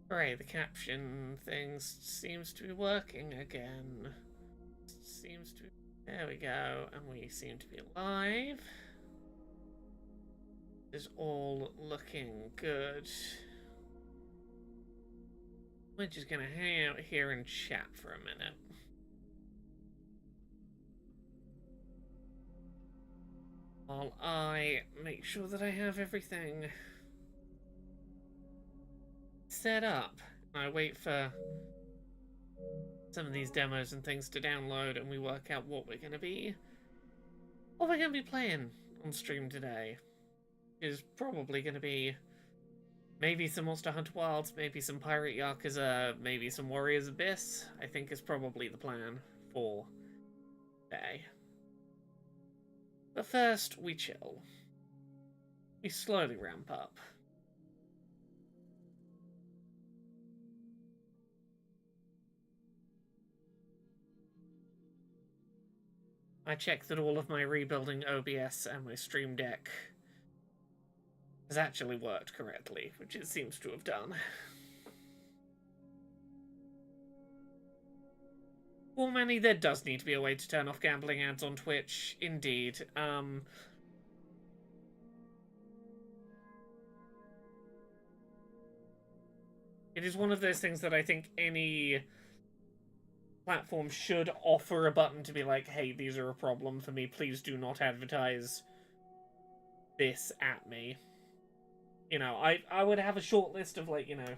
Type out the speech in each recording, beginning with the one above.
Right, the caption thing seems to be working again. Seems to... There we go, and we seem to be live. Is all looking good. We're just gonna hang out here and chat for a minute. While I make sure that I have everything set up. I wait for some of these demos and things to download and we work out what we're gonna be playing on stream today. Is probably gonna be maybe some Monster Hunter Wilds, maybe some Pirate Yakuza, maybe some Warriors Abyss. I think is probably the plan for today. But first, we chill. We slowly ramp up. I check that all of my rebuilding OBS and my Stream Deck has actually worked correctly, which it seems to have done. Well, Manny, there does need to be a way to turn off gambling ads on Twitch. Indeed. It is one of those things that I think any platform should offer a button to be like, hey, these are a problem for me. Please do not advertise this at me. You know, I would have a short list of, like, you know,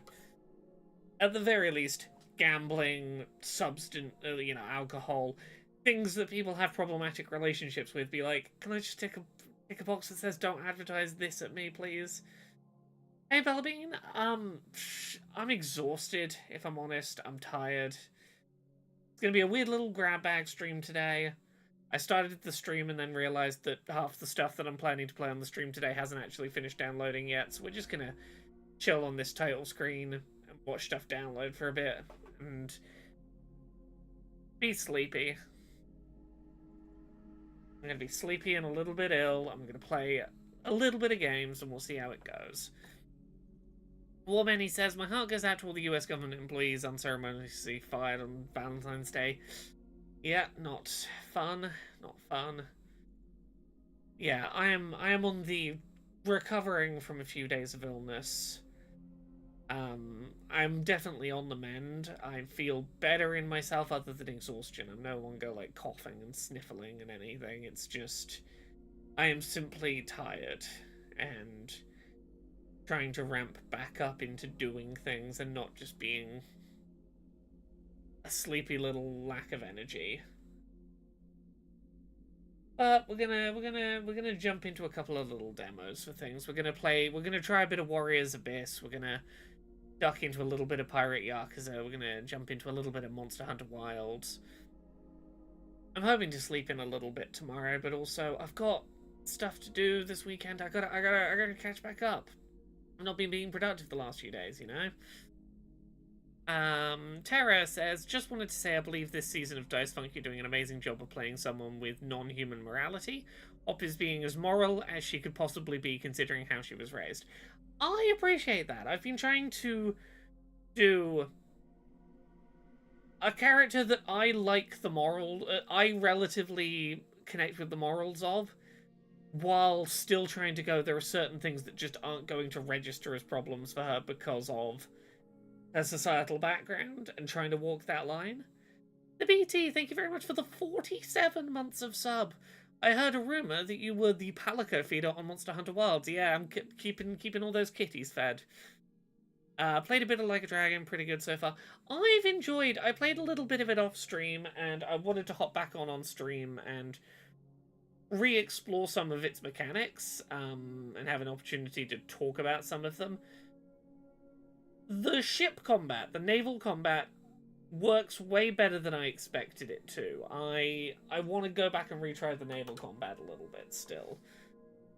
at the very least, gambling, substance, you know, alcohol, things that people have problematic relationships with. Be like, can I just tick a box that says don't advertise this at me, please? Hey, Bellabean, I'm exhausted, if I'm honest. I'm tired. It's gonna be a weird little grab bag stream today. I started the stream and then realized that half the stuff that I'm planning to play on the stream today hasn't actually finished downloading yet, so we're just gonna chill on this title screen and watch stuff download for a bit and be sleepy. I'm gonna be sleepy and a little bit ill. I'm gonna play a little bit of games and we'll see how it goes. Warman, he says, my heart goes out to all the US government employees unceremoniously fired on Valentine's Day. Yeah, not fun. Not fun. Yeah, I am on the recovering from a few days of illness. I'm definitely on the mend. I feel better in myself other than exhaustion. I'm no longer, like, coughing and sniffling and anything. It's just, I am simply tired and trying to ramp back up into doing things and not just being a sleepy little lack of energy. But we're gonna jump into a couple of little demos for things. We're gonna try a bit of Warriors Abyss. We're gonna duck into a little bit of Pirate Yakuza. We're gonna jump into a little bit of Monster Hunter Wilds. I'm hoping to sleep in a little bit tomorrow, but also I've got stuff to do this weekend. I gotta catch back up. I've not been being productive the last few days, you know? Tara says, just wanted to say I believe this season of Dice Funk you're doing an amazing job of playing someone with non-human morality. Op is being as moral as she could possibly be considering how she was raised. I appreciate that. I've been trying to do a character that I like the moral... I relatively connect with the morals of, while still trying to go, there are certain things that just aren't going to register as problems for her because of her societal background, and trying to walk that line. The BT, thank you very much for the 47 months of sub. I heard a rumour that you were the Palico feeder on Monster Hunter Wilds. Yeah, I'm keeping all those kitties fed. Played a bit of Like a Dragon, pretty good so far. I played a little bit of it off stream, and I wanted to hop back on stream and re-explore some of its mechanics, and have an opportunity to talk about some of them. The ship combat, the naval combat, works way better than I expected it to. I want to go back and retry the naval combat a little bit still.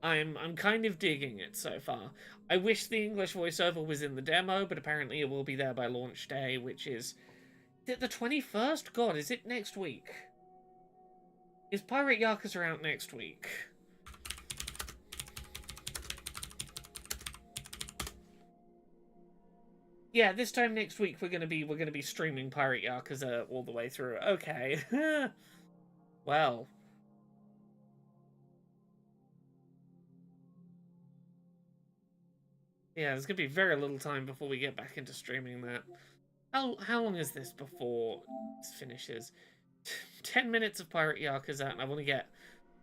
I'm kind of digging it so far. I wish the English voiceover was in the demo, but apparently it will be there by launch day, which is it the 21st? God, is it next week? Is Pirate Yakuza out next week? Yeah, this time next week we're gonna be streaming Pirate Yakuza all the way through. Okay. Well, yeah, there's gonna be very little time before we get back into streaming that. How long is this before this finishes? 10 minutes of Pirate Yakuza, and I want to get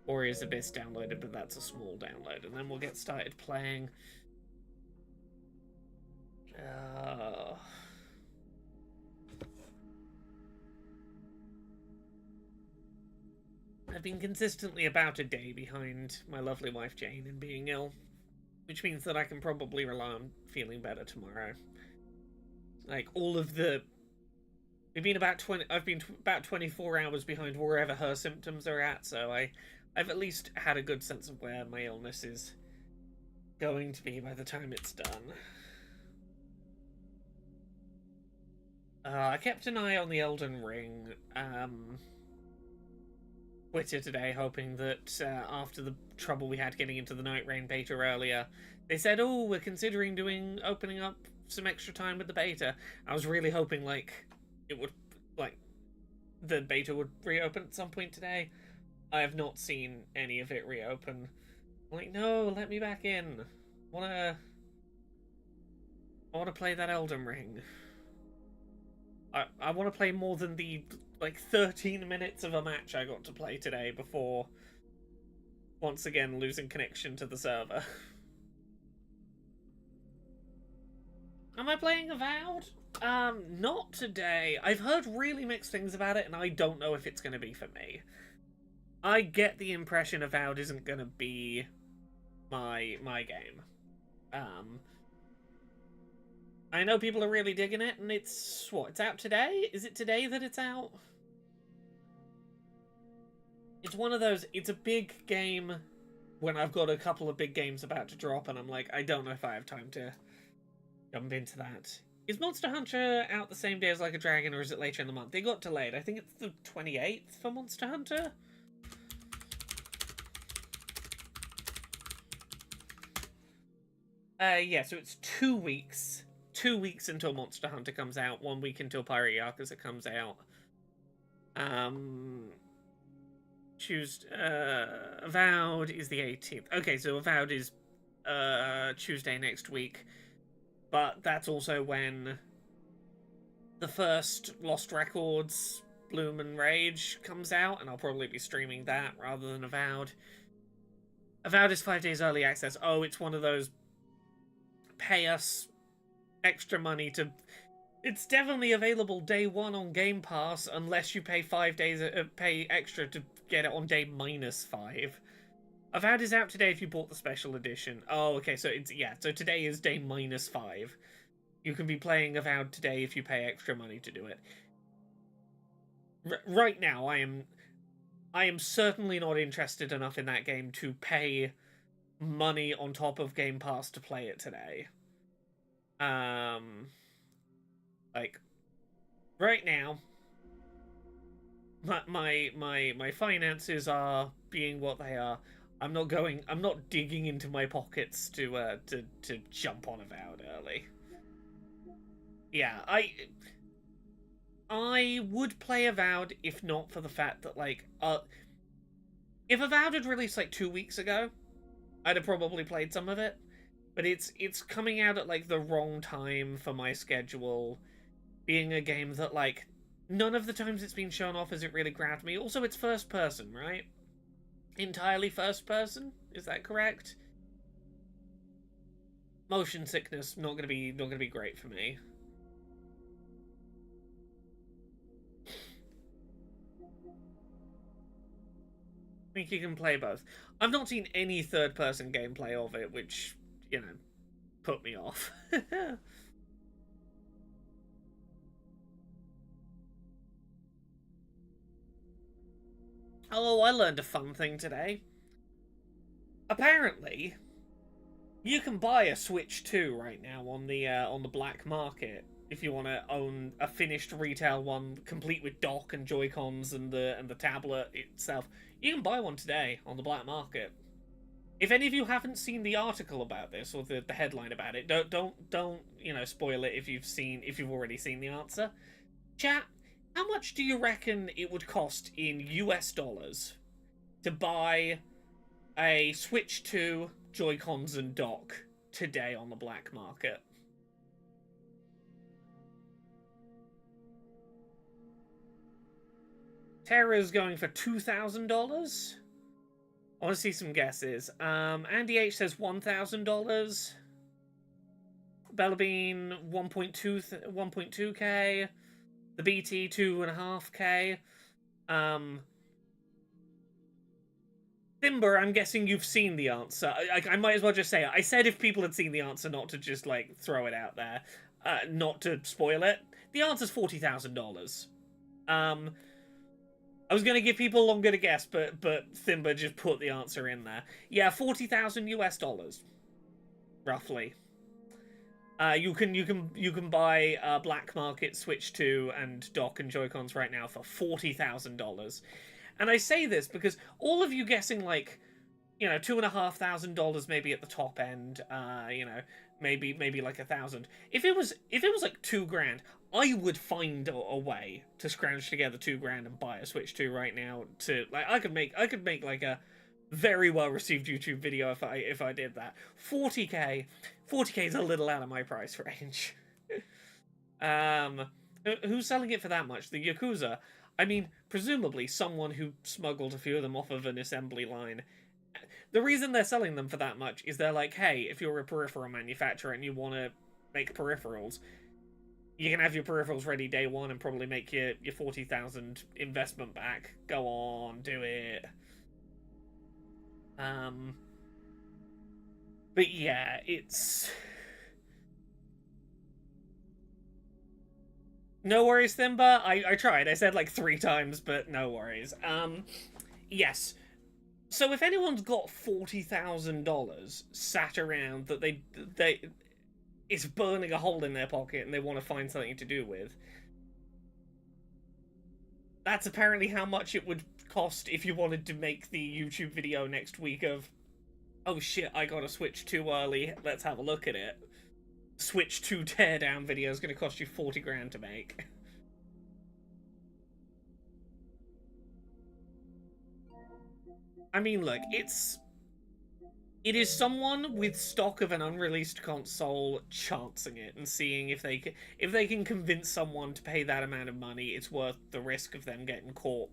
Warriors Abyss downloaded, but that's a small download, and then we'll get started playing. Uh, I've been consistently about a day behind my lovely wife Jane in being ill, which means that I can probably rely on feeling better tomorrow. Like all of the, we've been about 20. I've been about 24 hours behind wherever her symptoms are at, so I've at least had a good sense of where my illness is going to be by the time it's done. I kept an eye on the Elden Ring Twitter today, hoping that after the trouble we had getting into the Night Rain beta earlier, they said, "Oh, we're considering opening up some extra time with the beta." I was really hoping it would the beta would reopen at some point today. I have not seen any of it reopen. I'm like, no, let me back in. I wanna play that Elden Ring. I want to play more than the 13 minutes of a match I got to play today before once again losing connection to the server. Am I playing Avowed? Not today. I've heard really mixed things about it, and I don't know if it's going to be for me. I get the impression Avowed isn't going to be my game. I know people are really digging it, and it's out today? Is it today that it's out? It's one of those, it's a big game when I've got a couple of big games about to drop, and I'm like, I don't know if I have time to jump into that. Is Monster Hunter out the same day as Like a Dragon, or is it later in the month? It got delayed. I think it's the 28th for Monster Hunter. Yeah, so it's 2 weeks. 2 weeks until Monster Hunter comes out, 1 week until Pirate Yakuza comes out. Avowed is the 18th. Okay, so Avowed is Tuesday next week. But that's also when the first Lost Records Bloom and Rage comes out, and I'll probably be streaming that rather than Avowed. Avowed is 5 days early access. Oh, it's one of those pay us extra money to... It's definitely available day one on Game Pass, unless you pay 5 days, pay extra to get it on day -5. Avowed is out today if you bought the special edition. Oh, okay, so so today is day -5. You can be playing Avowed today if you pay extra money to do it. Right now, I am certainly not interested enough in that game to pay money on top of Game Pass to play it today. Right now, my finances are being what they are. I'm not digging into my pockets to jump on Avowed early. Yeah, I would play Avowed if not for the fact that if Avowed had released 2 weeks ago, I'd have probably played some of it. But it's coming out at the wrong time for my schedule, being a game that none of the times it's been shown off has it really grabbed me. Also, it's first person, right? Entirely first person, is that correct? Motion sickness not gonna be great for me. I think you can play both. I've not seen any third person gameplay of it, which put me off. Oh, I learned a fun thing today. Apparently, you can buy a Switch 2 right now on the black market if you want to own a finished retail one, complete with dock and Joy-Cons and the tablet itself. You can buy one today on the black market. If any of you haven't seen the article about this or the headline about it, don't spoil it if you've already seen the answer. Chat, how much do you reckon it would cost in US dollars to buy a Switch 2, Joy-Cons and dock today on the black market? Terra's going for $2,000. I want to see some guesses. Andy H says $1,000. Bellabean 1.2k. The BT 2.5k. Thimber, I'm guessing you've seen the answer. I might as well just say it. I said if people had seen the answer, not to just like throw it out there, not to spoil it. The answer's $40,000. I was gonna give people longer to guess, but Thimber just put the answer in there. Yeah, 40,000 US dollars, roughly. You can buy black market Switch 2 and dock and Joy-Cons right now for $40,000. And I say this because all of you guessing like, $2,500 maybe at the top end, maybe like 1,000. If it was like $2,000, I would find a way to scrounge together $2,000 and buy a Switch 2 right now. To like, I could make like a very well received YouTube video if I did that. 40k is a little out of my price range. Who's selling it for that much? The Yakuza. I mean, presumably someone who smuggled a few of them off of an assembly line. The reason they're selling them for that much is they're like, hey, if you're a peripheral manufacturer and you want to make peripherals, you can have your peripherals ready day one and probably make your 40,000 investment back. Go on, do it. But yeah, it's... No worries, Thimba. I tried. I said like 3 times, but no worries. Yes. So if anyone's got $40,000 sat around that they it's burning a hole in their pocket and they want to find something to do with, that's apparently how much it would cost if you wanted to make the YouTube video next week of, oh shit, I got a Switch too early, let's have a look at it. Switch 2 teardown video is going to cost you 40 grand to make. I mean, look, it is someone with stock of an unreleased console chancing it and seeing if they can convince someone to pay that amount of money, it's worth the risk of them getting caught,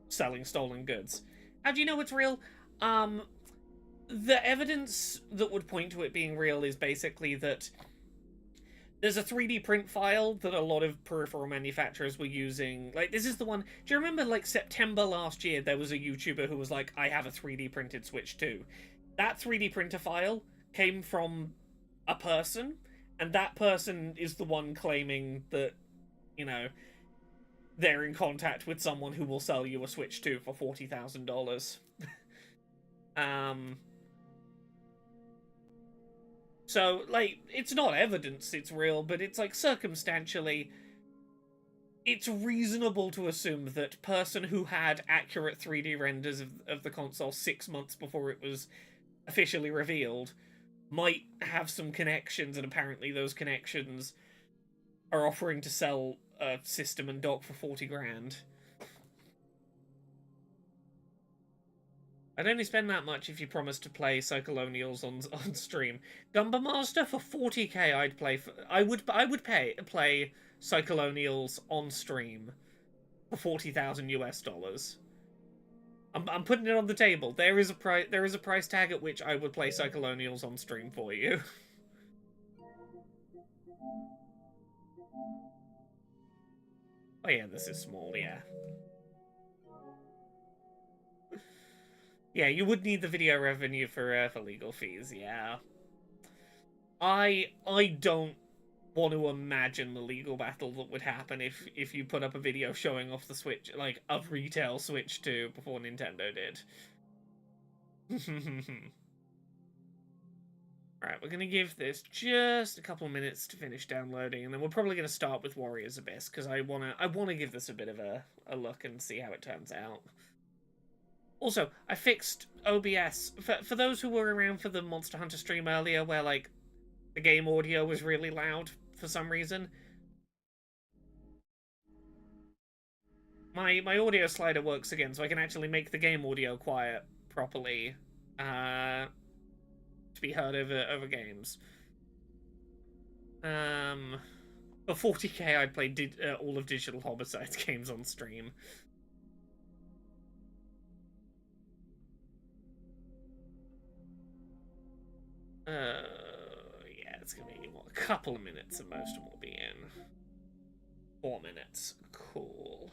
selling stolen goods. How do you know it's real? The evidence that would point to it being real is basically that there's a 3D print file that a lot of peripheral manufacturers were using. Like, this is the one... Do you remember, like, September last year, there was a YouTuber who was like, I have a 3D printed Switch 2. That 3D printer file came from a person, and that person is the one claiming that, they're in contact with someone who will sell you a Switch 2 for $40,000. So, like, it's not evidence it's real, but it's, like, circumstantially, it's reasonable to assume that person who had accurate 3D renders of the console 6 months before it was officially revealed might have some connections, and apparently those connections are offering to sell a system and dock for 40 grand. I'd only spend that much if you promise to play Cyclonials on stream. Gumba Master for 40k, I'd play. I would play Cyclonials on stream for 40,000 US dollars. I'm putting it on the table. There is a price tag at which I would play Cyclonials on stream for you. Oh yeah, this is small. Yeah. Yeah, you would need the video revenue for legal fees, yeah. I don't want to imagine the legal battle that would happen if you put up a video showing off the Switch, like, a retail Switch 2 before Nintendo did. Alright, we're gonna give this just a couple minutes to finish downloading, and then we're probably gonna start with Warriors Abyss, because I wanna give this a bit of a look and see how it turns out. Also, I fixed OBS. For those who were around for the Monster Hunter stream earlier, where, like, the game audio was really loud for some reason, my audio slider works again, so I can actually make the game audio quiet properly to be heard over games. For 40k, I played all of Digital Homicide's games on stream. Yeah, it's gonna be a couple of minutes, and most of them will be in. 4 minutes. Cool.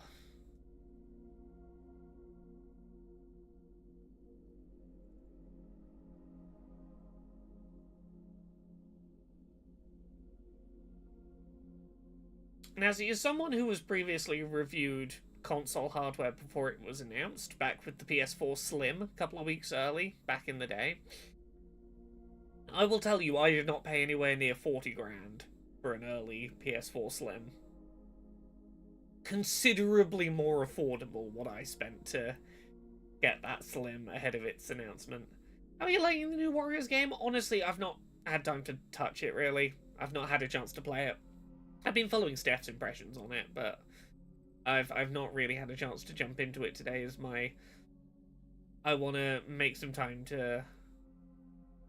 Now, see, as someone who has previously reviewed console hardware before it was announced, back with the PS4 Slim a couple of weeks early, back in the day, I will tell you I did not pay anywhere near 40 grand for an early PS4 Slim. Considerably more affordable what I spent to get that Slim ahead of its announcement. How are you liking the new Warriors game? Honestly, I've not had time to touch it, really. I've not had a chance to play it. I've been following Steph's impressions on it, but I've not really had a chance to jump into it today as I want to make some time to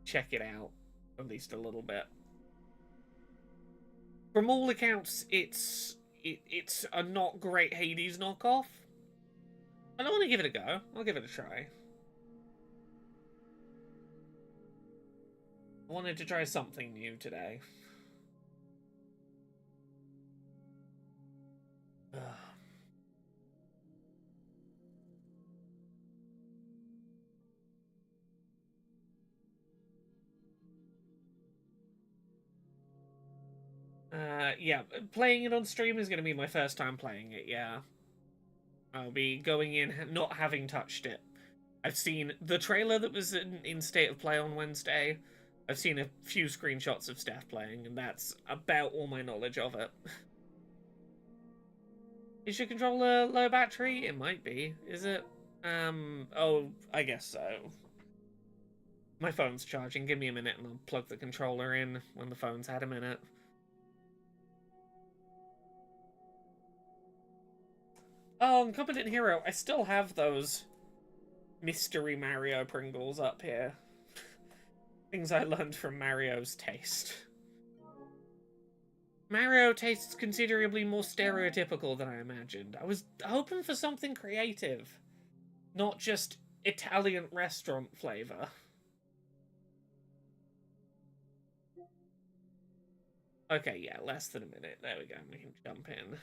check it out, at least a little bit. From all accounts, it's a not great Hades knockoff. I don't want to give it a go. I'll give it a try. I wanted to try something new today. Yeah, playing it on stream is going to be my first time playing it, yeah. I'll be going in not having touched it. I've seen the trailer that was in State of Play on Wednesday. I've seen a few screenshots of Steph playing, and that's about all my knowledge of it. Is your controller low battery? It might be. Is it? Oh, I guess so. My phone's charging. Give me a minute and I'll plug the controller in when the phone's had a minute. Oh, Competent Hero. I still have those Mystery Mario Pringles up here. Things I learned from Mario's taste. Mario tastes considerably more stereotypical than I imagined. I was hoping for something creative, not just Italian restaurant flavor. Okay, yeah, less than a minute. There we go. We can jump in.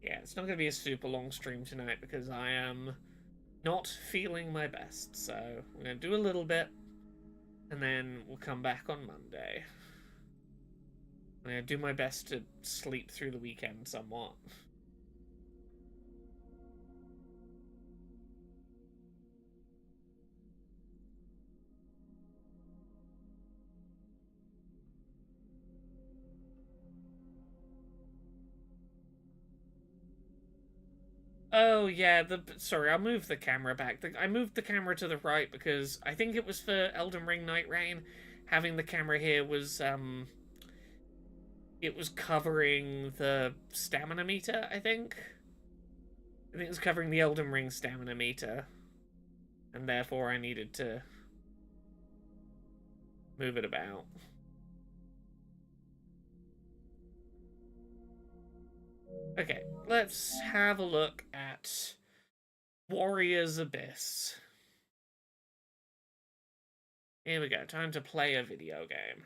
Yeah, it's not going to be a super long stream tonight because I am not feeling my best. So I'm going to do a little bit, and then we'll come back on Monday. I'm going to do my best to sleep through the weekend somewhat. Oh yeah, sorry, I'll move the camera back. I moved the camera to the right because I think it was for Elden Ring Night Rain. Having the camera here was it was covering the stamina meter, I think. I think it was covering the Elden Ring stamina meter. And therefore I needed to move it about. Okay, let's have a look at Warriors Abyss. Here we go, time to play a video game.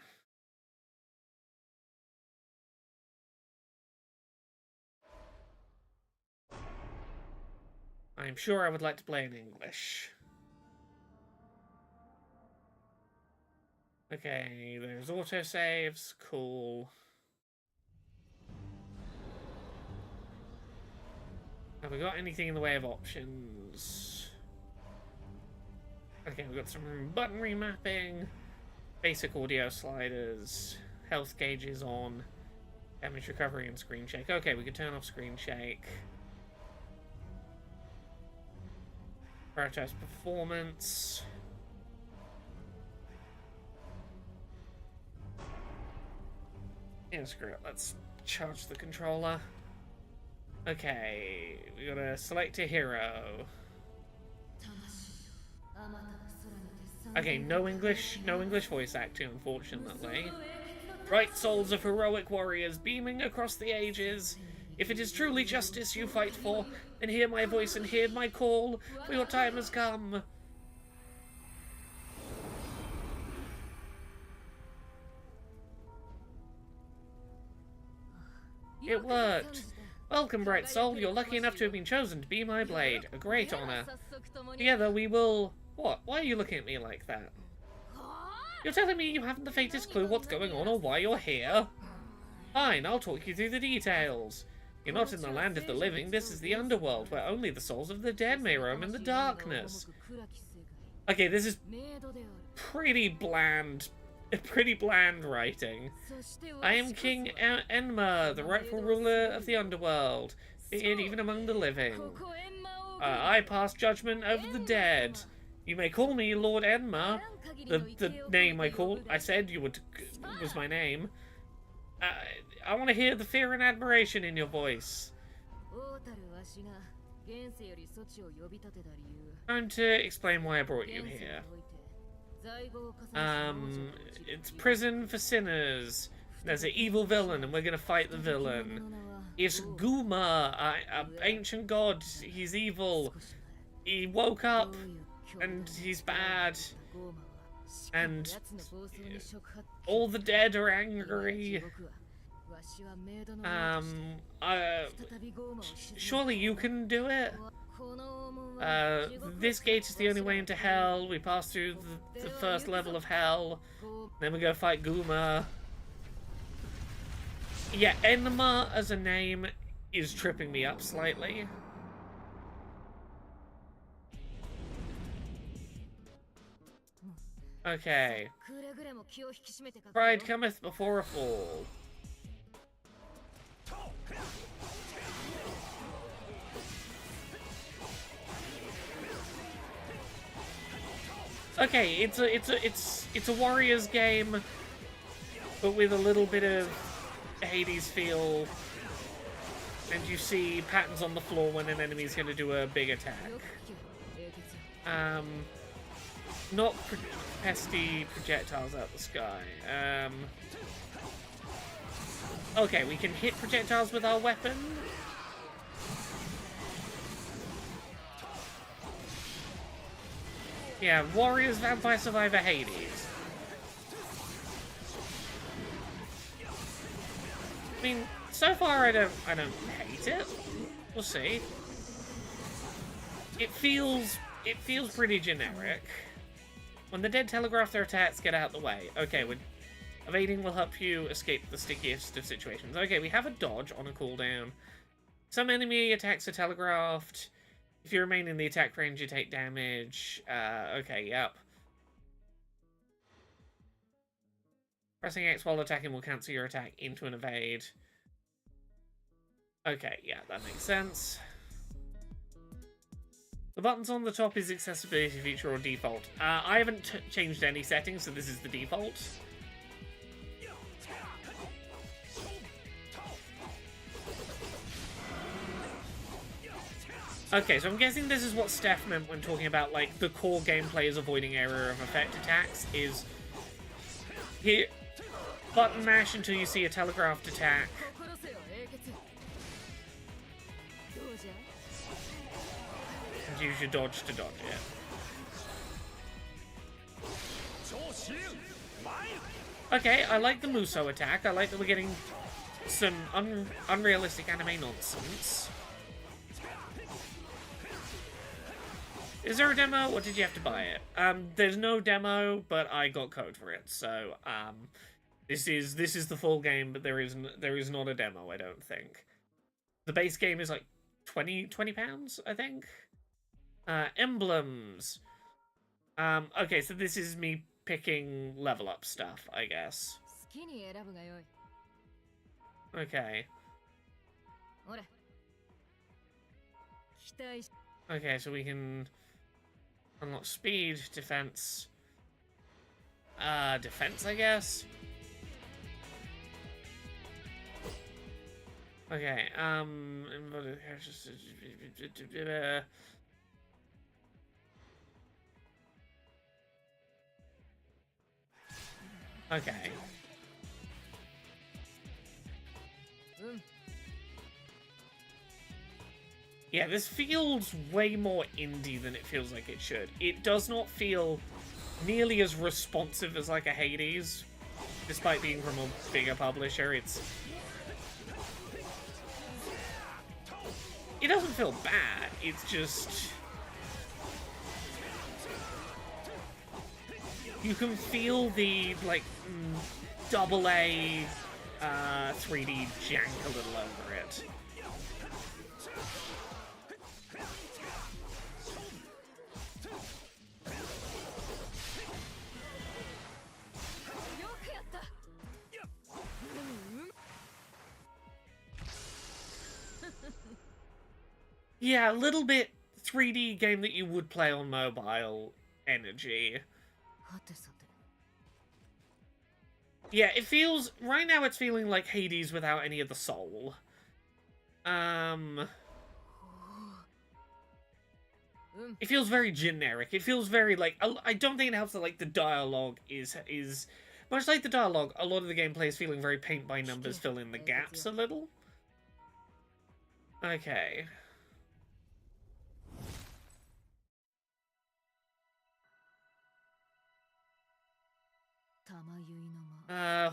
I'm sure I would like to play in English. Okay, there's autosaves, cool. Have we got anything in the way of options? Okay, we've got some button remapping, basic audio sliders, health gauges on. Damage recovery and screen shake. Okay, we can turn off screen shake. Prioritize performance. Yeah, screw it. Let's charge the controller. Okay, we gotta select a hero. Okay, no English voice acting, unfortunately. Bright souls of heroic warriors beaming across the ages. If it is truly justice you fight for, then hear my voice and hear my call, for your time has come. It worked. Welcome, bright soul. You're lucky enough to have been chosen to be my blade. A great honor. Together we will... What? Why are you looking at me like that? You're telling me you haven't the faintest clue what's going on or why you're here? Fine, I'll talk you through the details. You're not in the land of the living, this is the underworld, where only the souls of the dead may roam in the darkness. Okay, this is pretty bland writing. I am King Enma, the rightful ruler of the underworld, feared even among the living. I pass judgment over the dead. You may call me Lord Enma. The name I said you would was my name. I want to hear the fear and admiration in your voice. Time to explain why I brought you here. It's prison for sinners. There's an evil villain and we're gonna fight the villain. It's Guma, an ancient god. He's evil. He woke up and he's bad. And all the dead are angry. Surely you can do it? This gate is the only way into hell. We pass through the first level of hell. Then we go fight Guma. Yeah, Enma as a name is tripping me up slightly. Okay. Pride cometh before a fall. Okay, it's a Warriors game, but with a little bit of Hades feel, and you see patterns on the floor when an enemy's going to do a big attack. Not pesty projectiles out the sky. Okay, we can hit projectiles with our weapon. Yeah, Warriors, Vampire Survivor, Hades. I mean, so far I don't hate it. We'll see. It feels pretty generic. When the dead telegraph their attacks, get out the way. Okay, evading will help you escape the stickiest of situations. Okay, we have a dodge on a cooldown. Some enemy attacks are telegraphed. If you remain in the attack range, you take damage. Okay, yep. Pressing X while attacking will cancel your attack into an evade. Okay, yeah, that makes sense. The buttons on the top is accessibility feature or default. I haven't changed any settings, so this is the default. Okay, so I'm guessing this is what Steph meant when talking about, like, the core gameplay is avoiding area of effect attacks, is here, button mash until you see a telegraphed attack. And use your dodge to dodge it. Okay, I like the Muso attack. I like that we're getting some unrealistic anime nonsense. Is there a demo, or did you have to buy it? There's no demo, but I got code for it. So, this is the full game, but there is not a demo, I don't think. The base game is like £20, I think. Emblems. Okay, so this is me picking level up stuff, I guess. Okay. Okay, so we can unlock speed, defense. Defense, I guess? Okay, okay. Yeah, this feels way more indie than it feels like it should. It does not feel nearly as responsive as like a Hades, despite being from a bigger publisher. It doesn't feel bad. It's just you can feel the like double A 3D jank a little over it. Yeah, a little bit 3D game that you would play on mobile energy. Yeah, it feels... Right now it's feeling like Hades without any of the soul. It feels very generic. It feels very, like... I don't think it helps that, like, the dialogue is... Much like the dialogue, a lot of the gameplay is feeling very paint by numbers, fill in the gaps a little. Okay.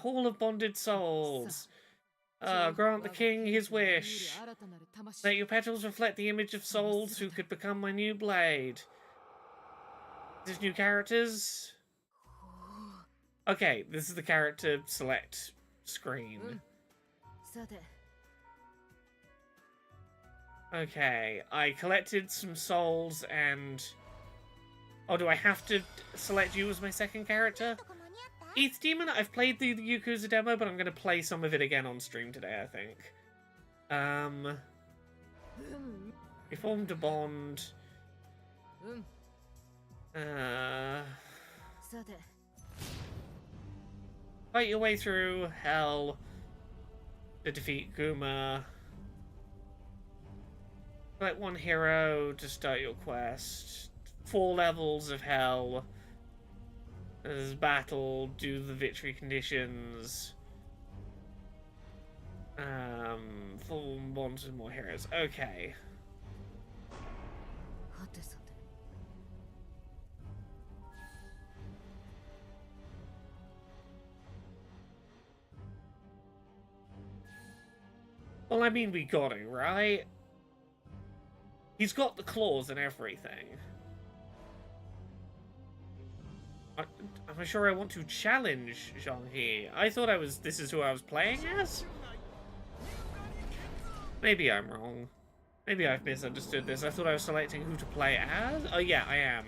Hall of Bonded Souls. Grant the king his wish. Let your petals reflect the image of souls who could become my new blade. These new characters? Okay, this is the character select screen. Okay, I collected some souls and... Oh, do I have to select you as my second character? ETH Demon, I've played the Yakuza demo, but I'm going to play some of it again on stream today, I think. We formed a bond. Fight your way through hell to defeat Guma. Select one hero to start your quest. 4 levels of hell. There's battle, do the victory conditions. Full bonds with more heroes. Okay. Well, I mean, we got it, right? He's got the claws and everything. I'm sure I want to challenge Zhang-He. I thought this is who I was playing as? Maybe I'm wrong. Maybe I've misunderstood this. I thought I was selecting who to play as? Oh yeah, I am.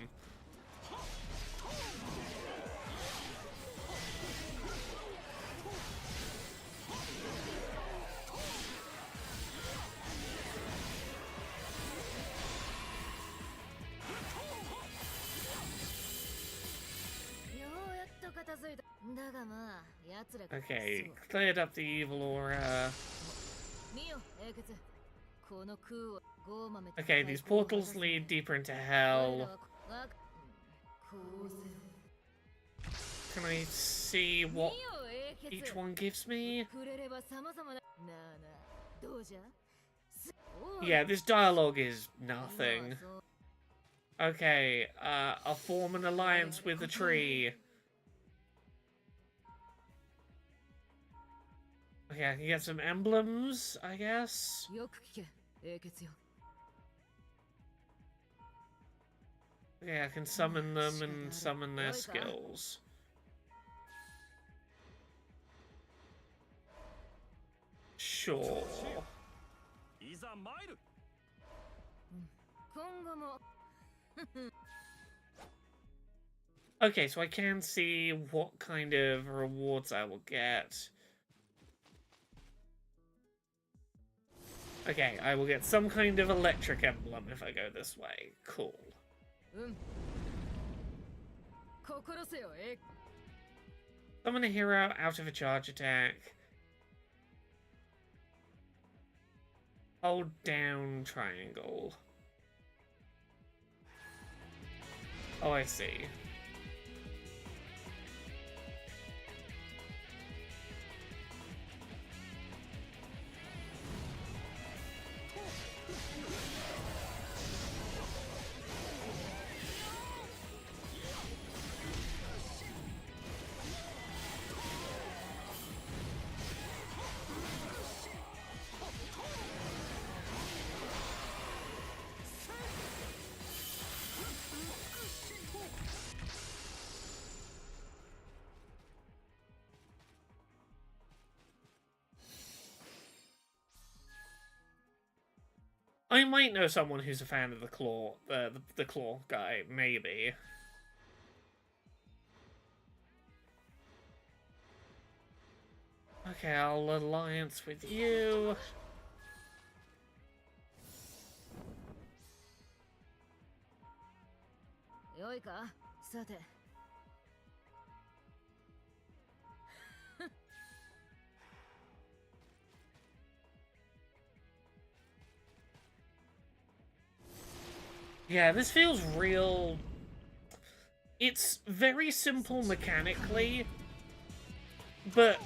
Okay, cleared up the evil aura. Okay, these portals lead deeper into hell. Can I see what each one gives me? Yeah, this dialogue is nothing. Okay, I'll form an alliance with the tree. Okay, I can get some emblems, I guess. Yeah, I can summon them and summon their skills. Sure. Okay, so I can see what kind of rewards I will get. Okay, I will get some kind of electric emblem if I go this way. Cool. Summon a hero out of a charge attack. Hold down triangle. Oh, I see. I might know someone who's a fan of the claw, the claw guy, maybe. Okay, I'll alliance with you. Yeah, this feels real. It's very simple mechanically, but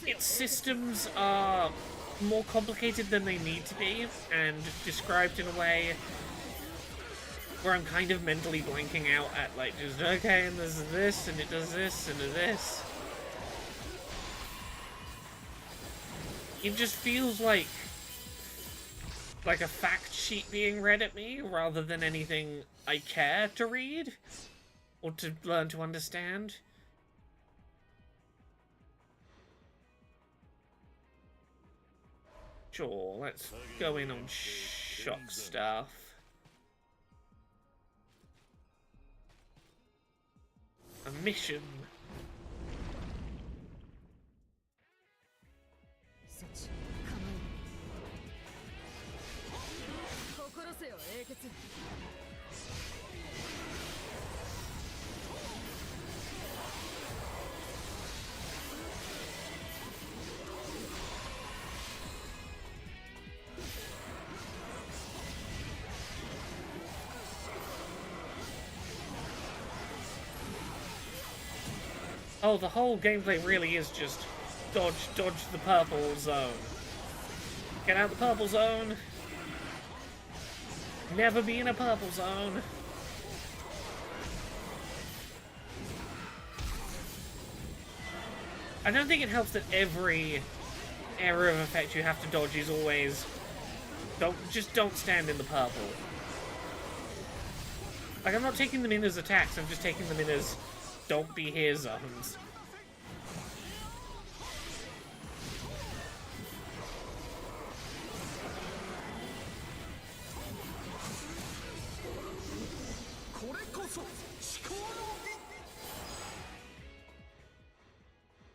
its systems are more complicated than they need to be, and described in a way where I'm kind of mentally blanking out at, like, just, okay, and there's this, and it does this, and this. It just feels like a fact sheet being read at me, rather than anything I care to read, or to learn to understand. Sure, let's go in on shock stuff. A mission. Oh, the whole gameplay really is just dodge the purple zone. Get out the purple zone. Never be in a purple zone. I don't think it helps that every area of effect you have to dodge is always don't stand in the purple. Like, I'm not taking them in as attacks, I'm just taking them in as don't be here zones.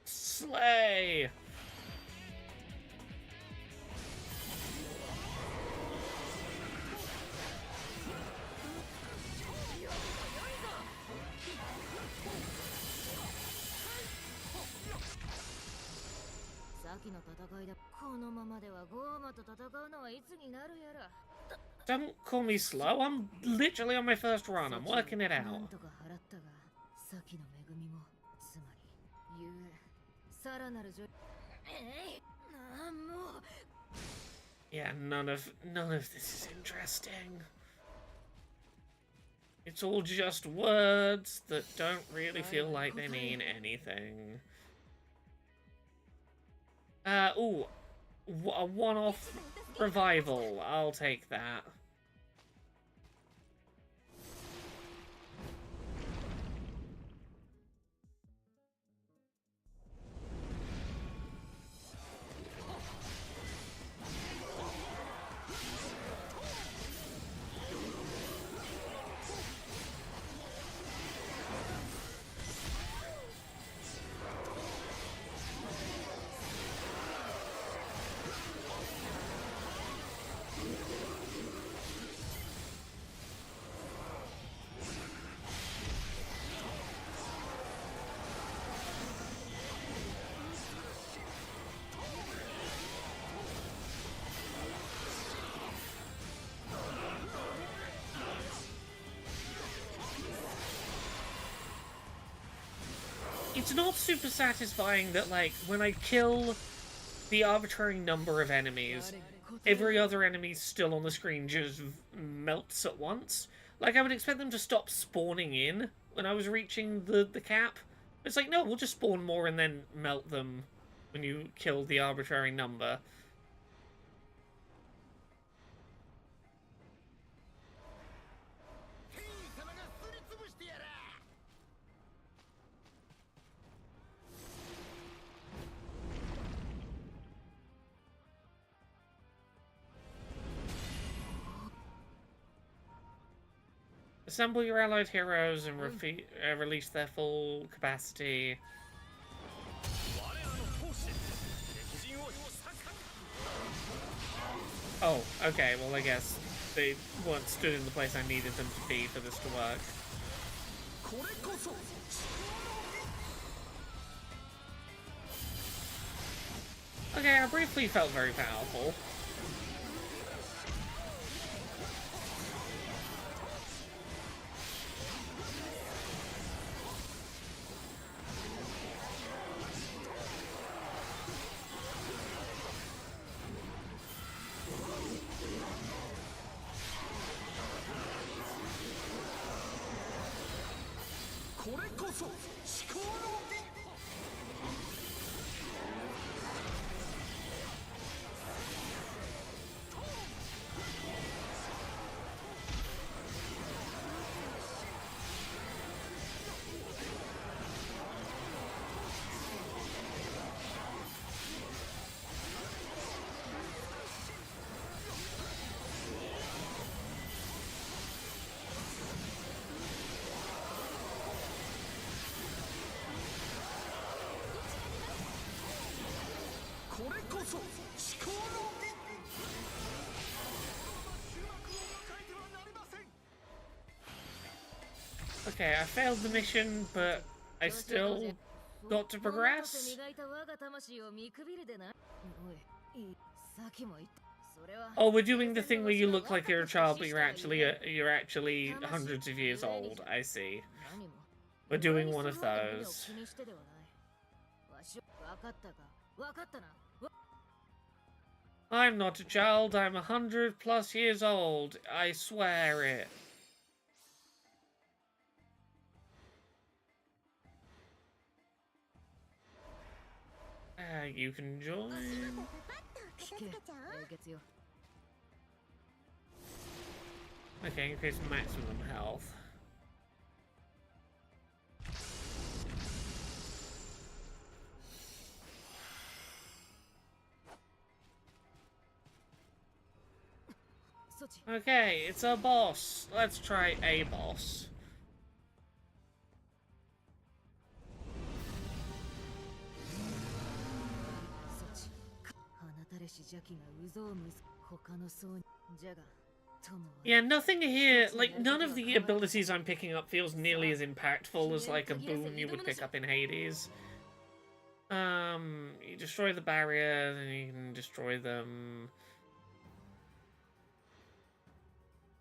Slay! Don't call me slow, I'm literally on my first run, I'm working it out. Yeah, none of this is interesting. It's all just words that don't really feel like they mean anything. Ooh, a one-off revival. I'll take that. it's not super satisfying that, like, when I kill the arbitrary number of enemies, every other enemy still on the screen just melts at once. Like, I would expect them to stop spawning in when I was reaching the cap. It's like, no, we'll just spawn more and then melt them when you kill the arbitrary number. Assemble your allied heroes and release their full capacity. Oh, okay, well I guess they weren't stood in the place I needed them to be for this to work. Okay, I briefly felt very powerful. Okay, I failed the mission, but I still got to progress. Oh, we're doing the thing where you look like you're a child, but you're actually hundreds of years old. I see. We're doing one of those. I'm not a child, I'm 100+ years old. I swear it. You can join. Okay, increase maximum health. Okay, it's a boss. Let's try a boss. Yeah, nothing here, like, none of the abilities I'm picking up feels nearly as impactful as, like, a boon you would pick up in Hades. You destroy the barrier, then you can destroy them.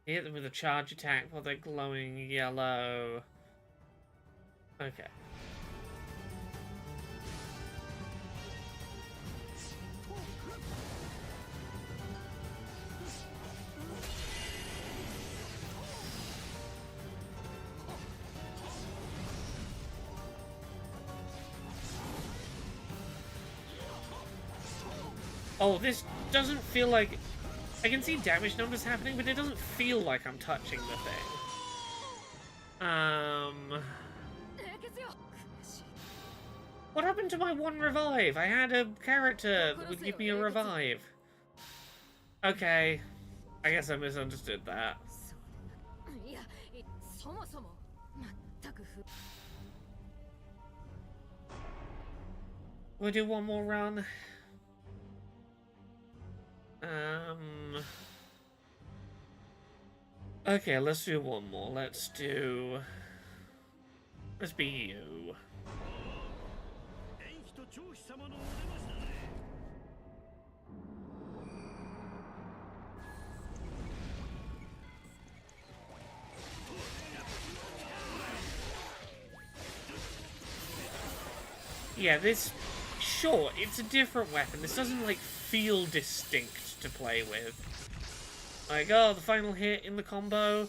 You hit them with a charge attack while they're glowing yellow. Okay. Oh, this doesn't feel like... I can see damage numbers happening, but it doesn't feel like I'm touching the thing. What happened to my one revive? I had a character that would give me a revive. Okay. I guess I misunderstood that. We'll do one more run. Okay, let's do one more. Let's be you. Yeah, this... Sure, it's a different weapon. This doesn't, like, feel distinct to play with. Like, oh, the final hit in the combo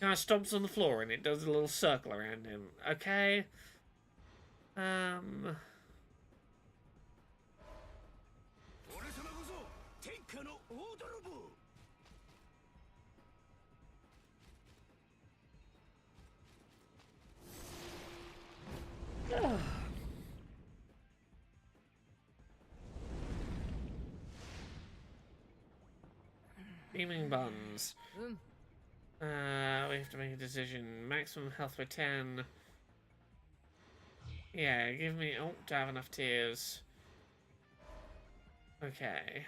kind of stomps on the floor and it does a little circle around him. Okay. Beaming buns. We have to make a decision. Maximum health by 10. Yeah, give me... Oh, to have enough tears. Okay.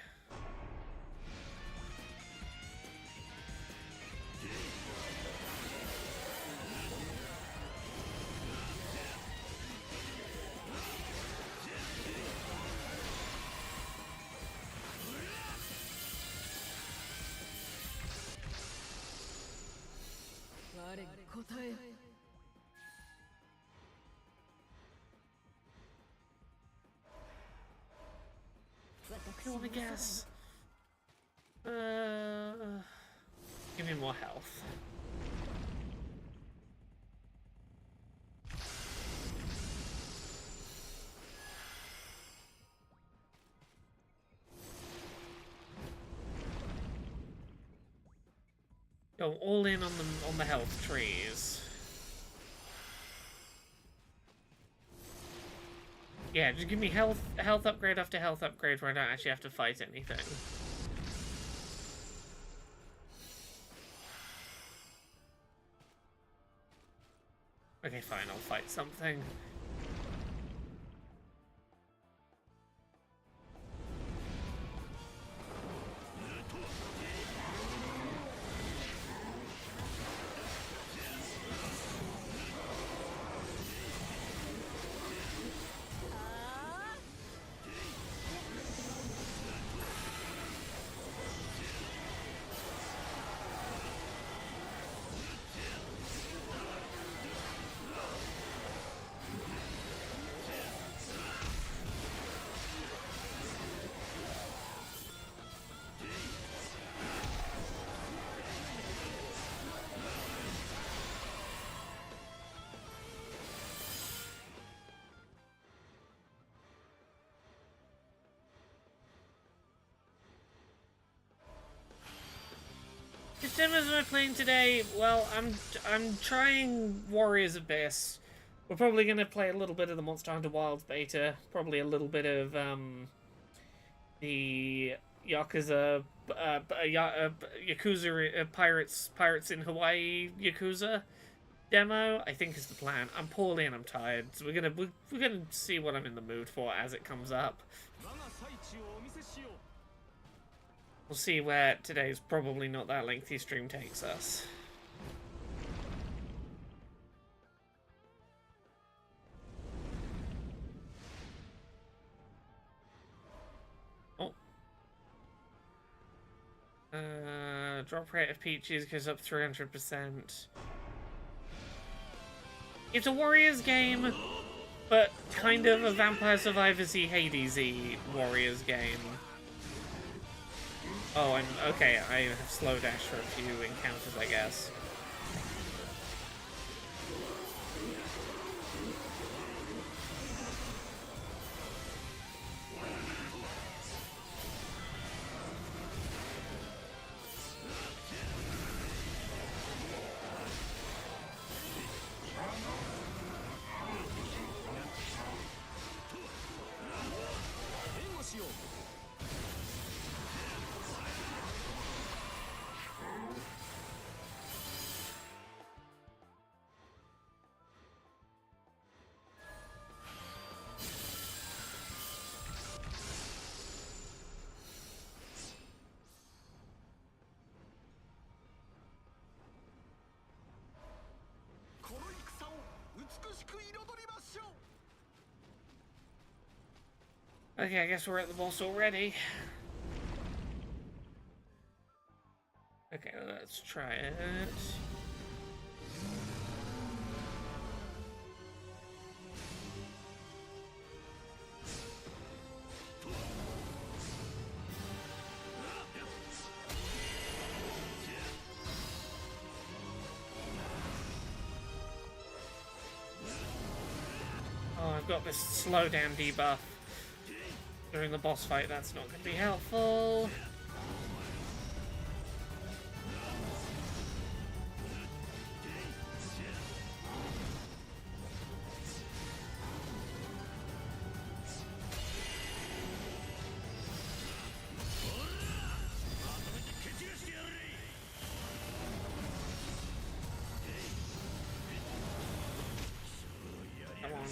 I want to guess. Give me more health. Go all in on the health trees. Yeah, just give me health upgrade after health upgrade where I don't actually have to fight anything. Okay, fine, I'll fight something. Which demos am I playing today? Well, I'm trying Warriors Abyss. We're probably gonna play a little bit of the Monster Hunter Wilds beta. Probably a little bit of the Yakuza Pirates in Hawaii Yakuza demo. I think is the plan. I'm poorly and I'm tired, so we're gonna see what I'm in the mood for as it comes up. We'll see where today's probably not that lengthy stream takes us. Oh. Drop rate of Peaches goes up 300%. It's a Warriors game, but kind of a Vampire Survivors-y, Hades-y Warriors game. Oh, okay, I have slow dash for a few encounters, I guess. Okay, I guess we're at the boss already. Okay, let's try it. I've got this slowdown debuff during the boss fight. That's not going to be helpful. Come on.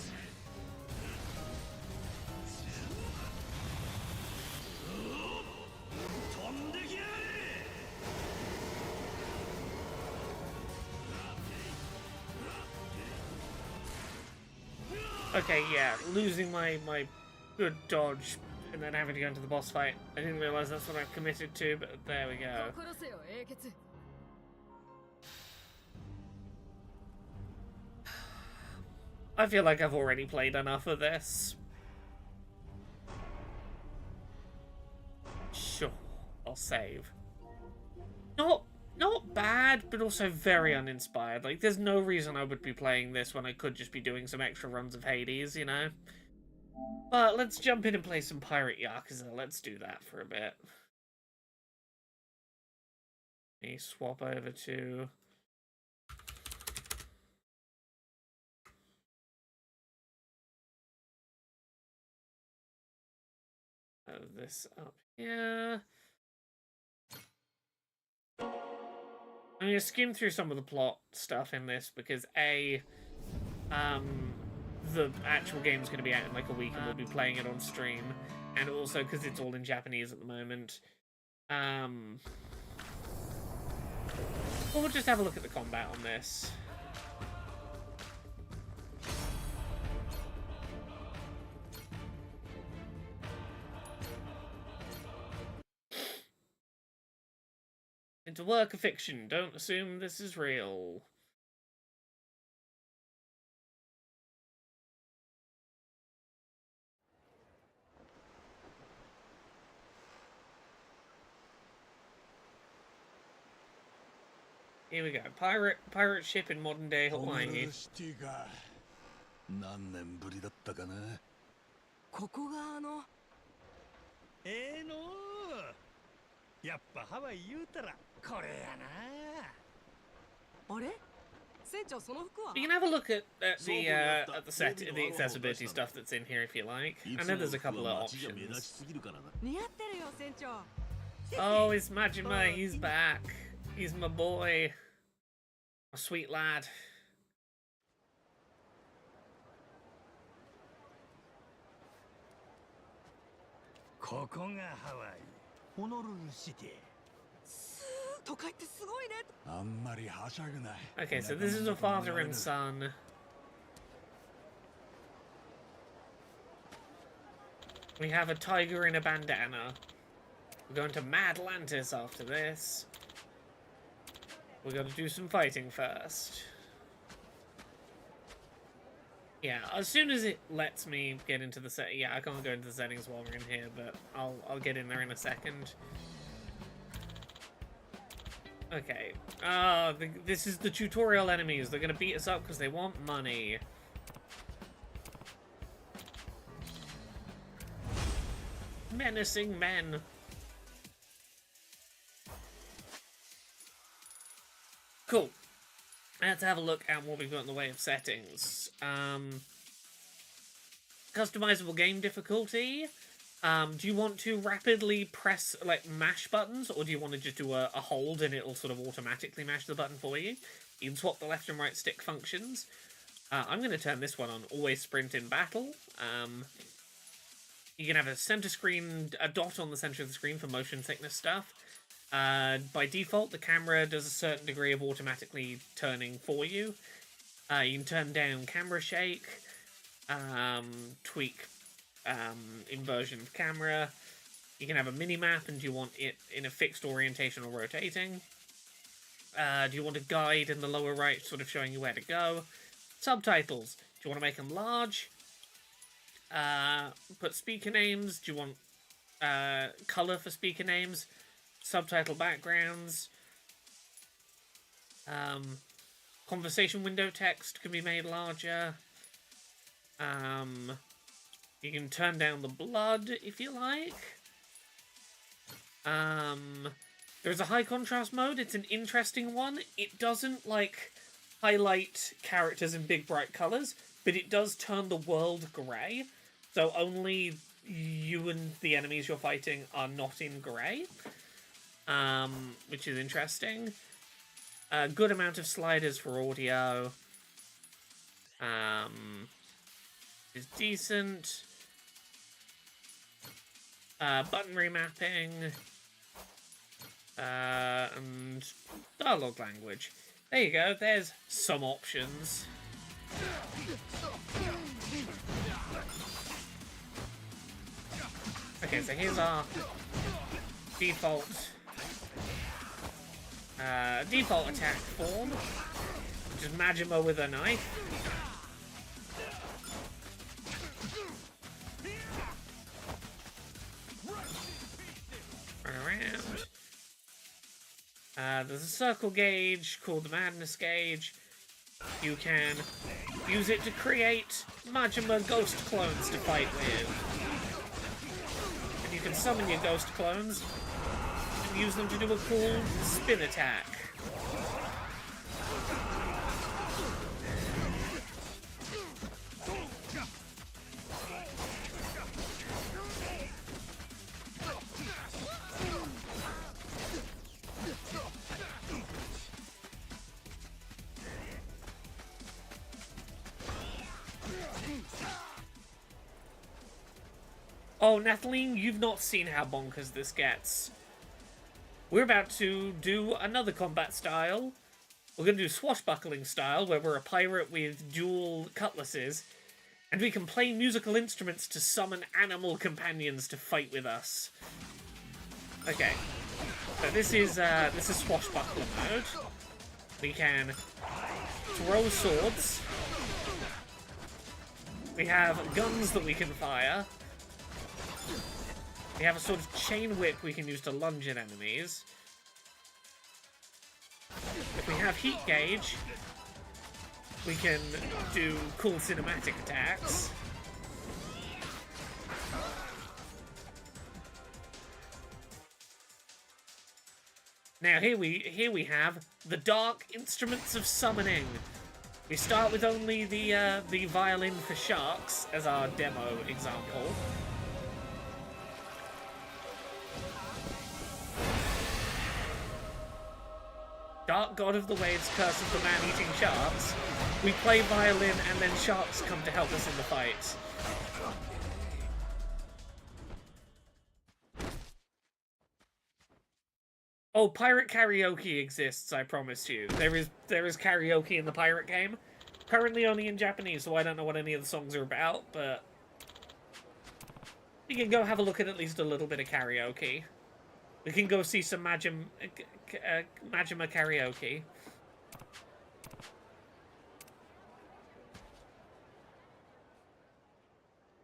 Okay, yeah, losing my good dodge and then having to go into the boss fight. I didn't realize that's what I've committed to, but there we go. I feel like I've already played enough of this. Sure, I'll save. Not bad, but also very uninspired. Like, there's no reason I would be playing this when I could just be doing some extra runs of Hades, you know? But let's jump in and play some Pirate Yakuza. Let's do that for a bit. Let me swap over to... this up here. I'm going to skim through some of the plot stuff in this because the actual game's going to be out in like a week and we'll be playing it on stream, and also because it's all in Japanese at the moment. But we'll just have a look at the combat on this. It's a work of fiction. Don't assume this is real. Here we go. Pirate ship in modern day Hawaii. 何年ぶりだったかな。ここがのやっぱハワイ言うたらこれやな。あれ？船長その服は？ You can have a look at the accessibility stuff that's in here if you like. I know there's a couple of options. 似合ってるよ船長。 Oh, it's Majima. He's back. He's my boy. A sweet lad. ここがハワイ。ホノルルシティ。都会ってすごいね。あんまりはしゃぐな。 Okay, so this is a father and son. We have a tiger in a bandana. We're going to Madlantis after this. We're going to do some fighting first. Yeah, as soon as it lets me get into the set, yeah, I can't go into the settings while we're in here, but I'll get in there in a second. Okay. This is the tutorial enemies. They're gonna beat us up because they want money. Menacing men. Cool. Let's have a look at what we've got in the way of settings. Customizable game difficulty. Do you want to rapidly press, like, mash buttons, or do you want to just do a hold and it'll sort of automatically mash the button for you? You can swap the left and right stick functions. I'm going to turn this one on, always sprint in battle. You can have a center screen, a dot on the center of the screen for motion sickness stuff. By default, the camera does a certain degree of automatically turning for you. You can turn down camera shake, tweak inversion of camera. You can have a mini-map, and do you want it in a fixed orientation or rotating? Do you want a guide in the lower right sort of showing you where to go? Subtitles. Do you want to make them large? Put speaker names. Do you want color for speaker names? Subtitle backgrounds. Conversation window text can be made larger. You can turn down the blood if you like. There's a high contrast mode. It's an interesting one. It doesn't, like, highlight characters in big bright colours, but it does turn the world grey. So only you and the enemies you're fighting are not in grey. Which is interesting. A good amount of sliders for audio. Is decent. Button remapping. And dialogue language. There you go, there's some options. Okay, so here's our default attack form, which is Majima with a knife. Run around. There's a circle gauge called the Madness Gauge. You can use it to create Majima ghost clones to fight with. And you can summon your ghost clones and use them to do a cool spin attack. Oh, Nathalie, you've not seen how bonkers this gets. We're about to do another combat style. We're going to do swashbuckling style, where we're a pirate with dual cutlasses, and we can play musical instruments to summon animal companions to fight with us. Okay, so this is swashbuckling mode. We can throw swords. We have guns that we can fire. We have a sort of chain whip we can use to lunge at enemies. If we have heat gauge, we can do cool cinematic attacks. Now here we have the Dark Instruments of Summoning. We start with only the violin for sharks as our demo example. Dark God of the Waves, Curse of the Man-Eating Sharks. We play violin and then sharks come to help us in the fight. Oh, pirate karaoke exists, I promise you. There is karaoke in the pirate game. Currently only in Japanese, so I don't know what any of the songs are about, but you can go have a look at least a little bit of karaoke. We can go see some Majima karaoke.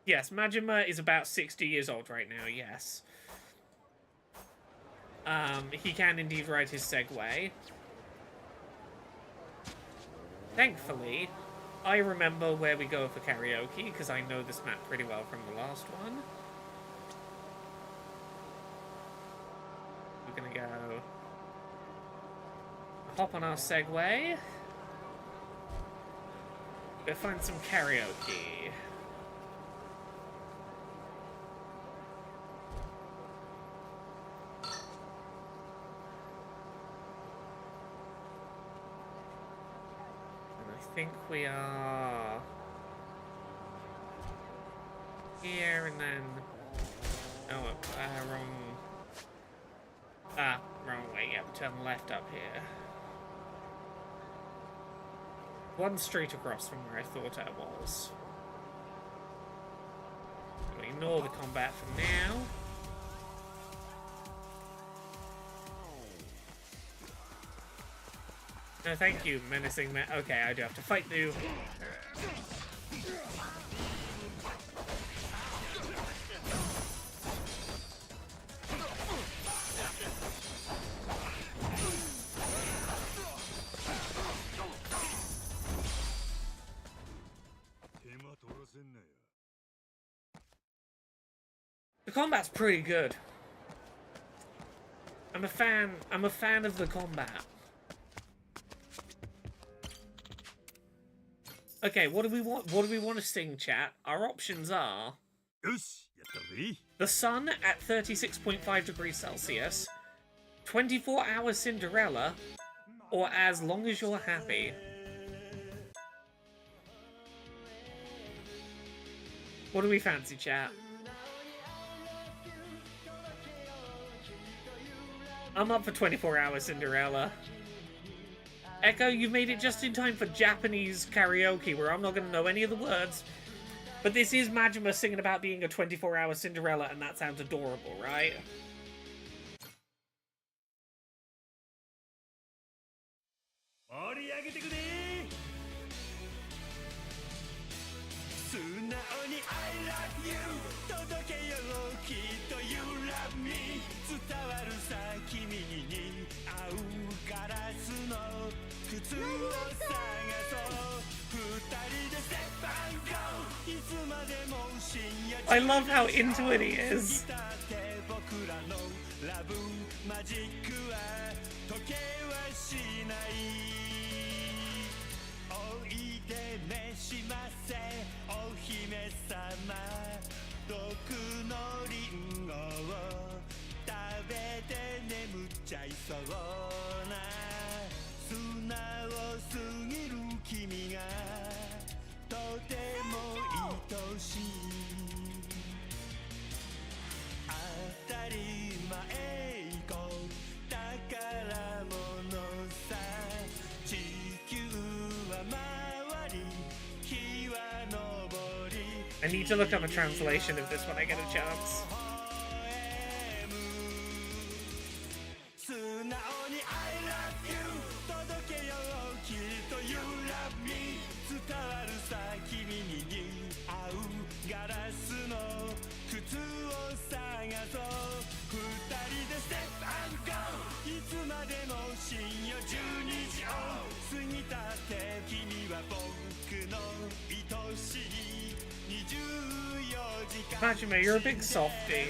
Yes, Majima is about 60 years old right now, yes. He can indeed ride his Segway. Thankfully, I remember where we go for karaoke, because I know this map pretty well from the last one. We're gonna go hop on our Segway. Go find some karaoke. I think we are here and then... Oh, wrong way. Yep, turn left up here. One street across from where I thought I was. We'll ignore the combat for now. No, thank you, menacing man. Okay, I do have to fight you. The combat's pretty good. I'm a fan of the combat. Okay, what do we want? What do we want to sing, chat? Our options are the sun at 36.5 degrees Celsius, 24-hour Cinderella, or As Long As You're Happy. What do we fancy, chat? I'm up for 24-hour Cinderella. Echo, you've made it just in time for Japanese karaoke, where I'm not going to know any of the words. But this is Majima singing about being a 24-hour Cinderella, and that sounds adorable, right? I love how into it he is. I need to look up a translation of this when I get a chance. Majima, you're a big softie.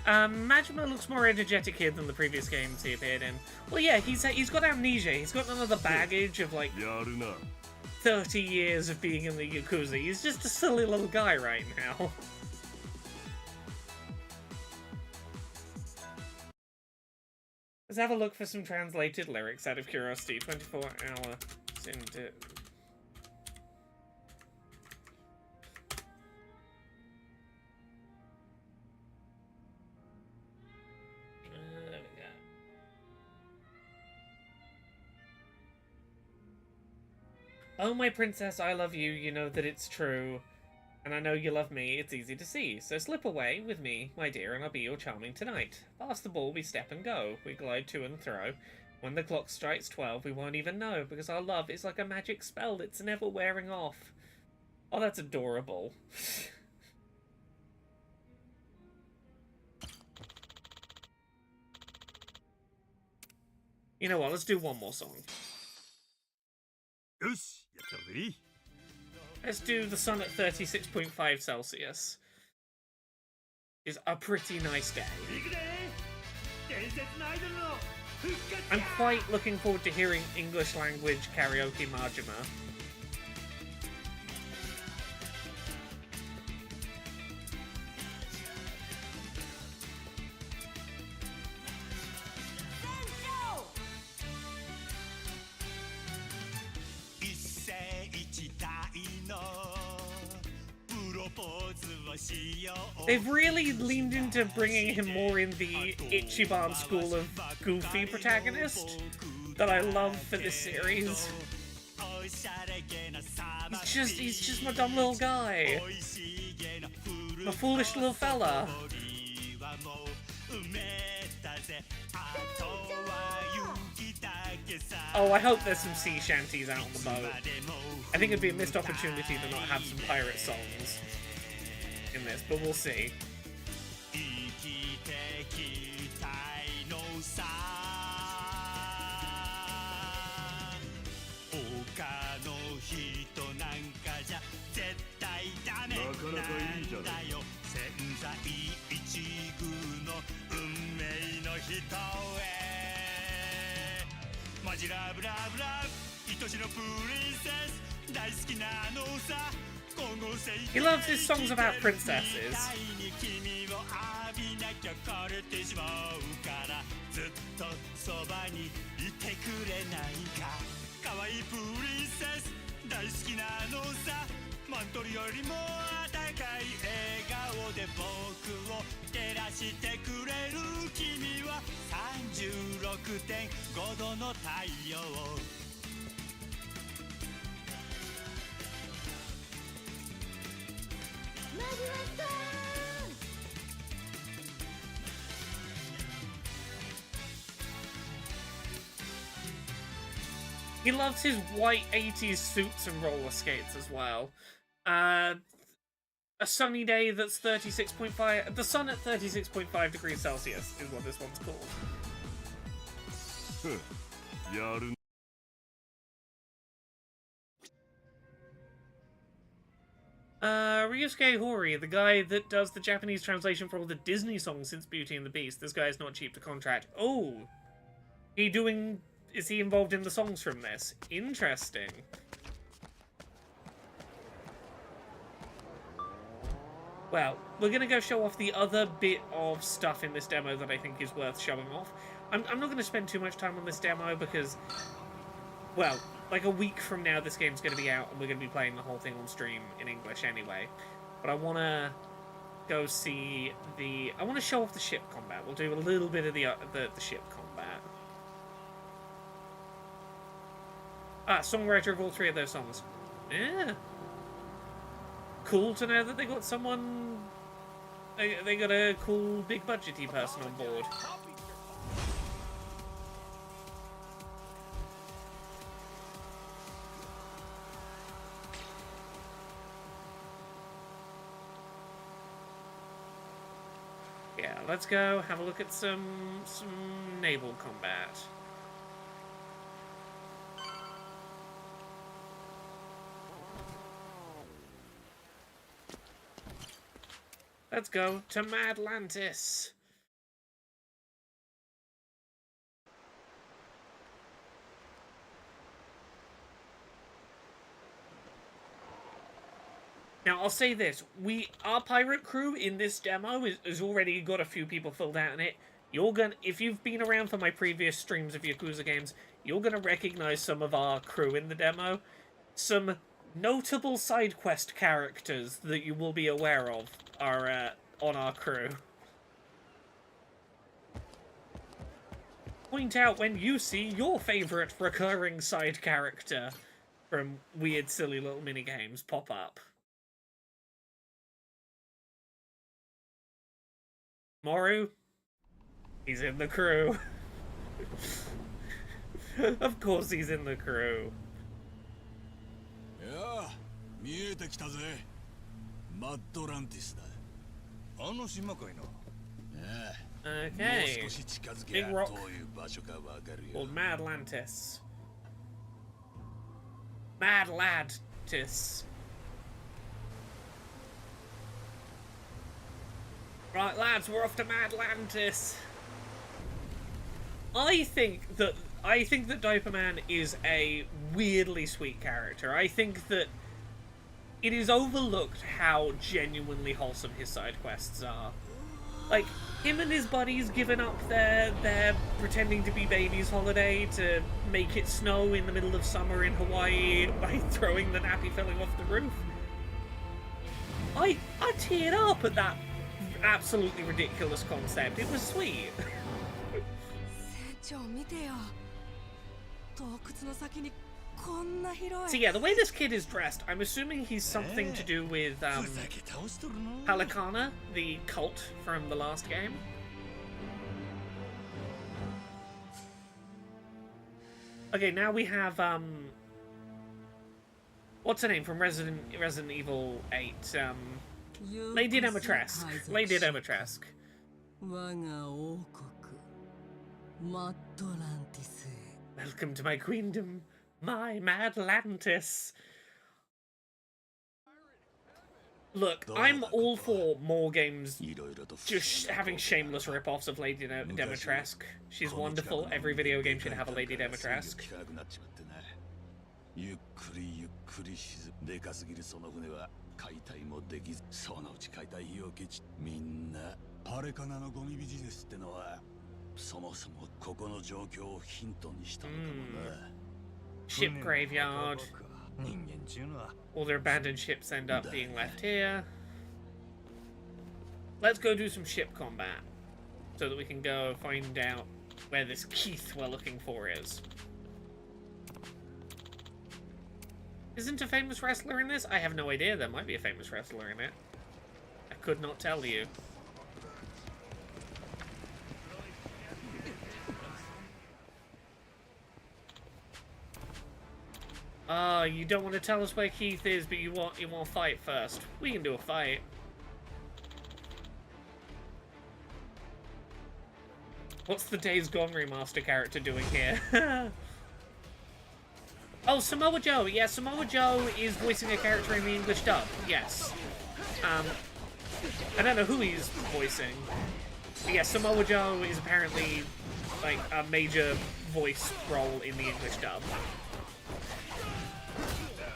Majima looks more energetic here than the previous games he appeared in. Well, yeah, he's got amnesia. He's got none of the baggage of, like, 30 years of being in the Yakuza. He's just a silly little guy right now. Let's have a look for some translated lyrics out of curiosity. 24-hour Cinder. There we go. Oh, my princess, I love you. You know that it's true. And I know you love me, it's easy to see. So slip away with me, my dear, and I'll be your charming tonight. Past the ball we step and go. We glide to and fro. When the clock strikes 12, we won't even know, because our love is like a magic spell that's never wearing off. Oh, that's adorable. You know what, let's do one more song. Let's do the sun at 36.5 Celsius. It's a pretty nice day. I'm quite looking forward to hearing English language karaoke Majima. They've really leaned into bringing him more in the Ichiban school of goofy protagonist that I love for this series. He's just my dumb little guy. My foolish little fella. Oh, I hope there's some sea shanties out on the boat. I think it'd be a missed opportunity to not have some pirate songs in this, but we'll see. マジラブラブラブ愛しのプリンセス大好きなのさ He loves his songs about princesses. 君を浴びなきゃ枯れてしまうからずっとそばにいてくれないか可愛いプリンセス大好きなのさマントルよりも温かい笑顔で僕を照らしてくれる君は 36.5 度の太陽He loves his white 80s suits and roller skates as well. A sunny day that's 36.5... The sun at 36.5 degrees Celsius is what this one's called. Ryusuke Hori, the guy that does the Japanese translation for all the Disney songs since Beauty and the Beast. This guy's not cheap to contract. Oh! Is he involved in the songs from this? Interesting. Well, we're going to go show off the other bit of stuff in this demo that I think is worth showing off. I'm not going to spend too much time on this demo because, well, like a week from now this game's going to be out and we're going to be playing the whole thing on stream in English anyway. But I want to go see the... I want to show off the ship combat. We'll do a little bit of the ship combat. Ah, songwriter of all three of those songs. Yeah. Cool to know that they got someone... They got a cool, big budgety person on board. Yeah, let's go have a look at some naval combat. Let's go to Madlantis. Now, I'll say this. Our pirate crew in this demo has already got a few people filled out in it. If you've been around for my previous streams of Yakuza games, you're gonna recognize some of our crew in the demo. Some notable side quest characters that you will be aware of are on our crew. Point out when you see your favourite recurring side character from weird, silly little minigames pop up. Moru? He's in the crew. Of course he's in the crew. Yeah, 見えてきたぜ。マッドランティスだ。あの島かいな。Okay. Big rock called Madlantis. Madlantis. Right, lads, we're off to Madlantis. I think that Diaper Man is a weirdly sweet character. I think that it is overlooked how genuinely wholesome his side quests are. Like, him and his buddies giving up their pretending to be babies holiday to make it snow in the middle of summer in Hawaii by throwing the nappy filling off the roof. I teared up at that absolutely ridiculous concept. It was sweet. So yeah, the way this kid is dressed, I'm assuming he's something to do with Halikana, the cult from the last game. Okay, now we have what's her name from Resident Evil 8? Lady Dimitrescu. Lady Dimitrescu. Welcome to my queendom, my Madlantis. Look, I'm all for more games just having shameless rip-offs of Lady Demetresque. She's wonderful. Every video game should have a Lady Demetresque. ゆっくりゆっくりでかすぎるその船は解体もできずそのうち解体費用ケチみんなパレカナのゴミビジネスってのはそもそもここの状況をヒントにしたのかもな Ship graveyard. All their abandoned ships end up being left here. Let's go do some ship combat so that we can go find out where this Keith we're looking for is. Isn't a famous wrestler in this? I have no idea. There might be a famous wrestler in it. I could not tell you. You don't want to tell us where Keith is, but you want to fight first. We can do a fight. What's the Days Gone remaster character doing here? Oh, Samoa Joe. Yeah, Samoa Joe is voicing a character in the English dub. Yes. I don't know who he's voicing. But yeah, Samoa Joe is apparently like a major voice role in the English dub.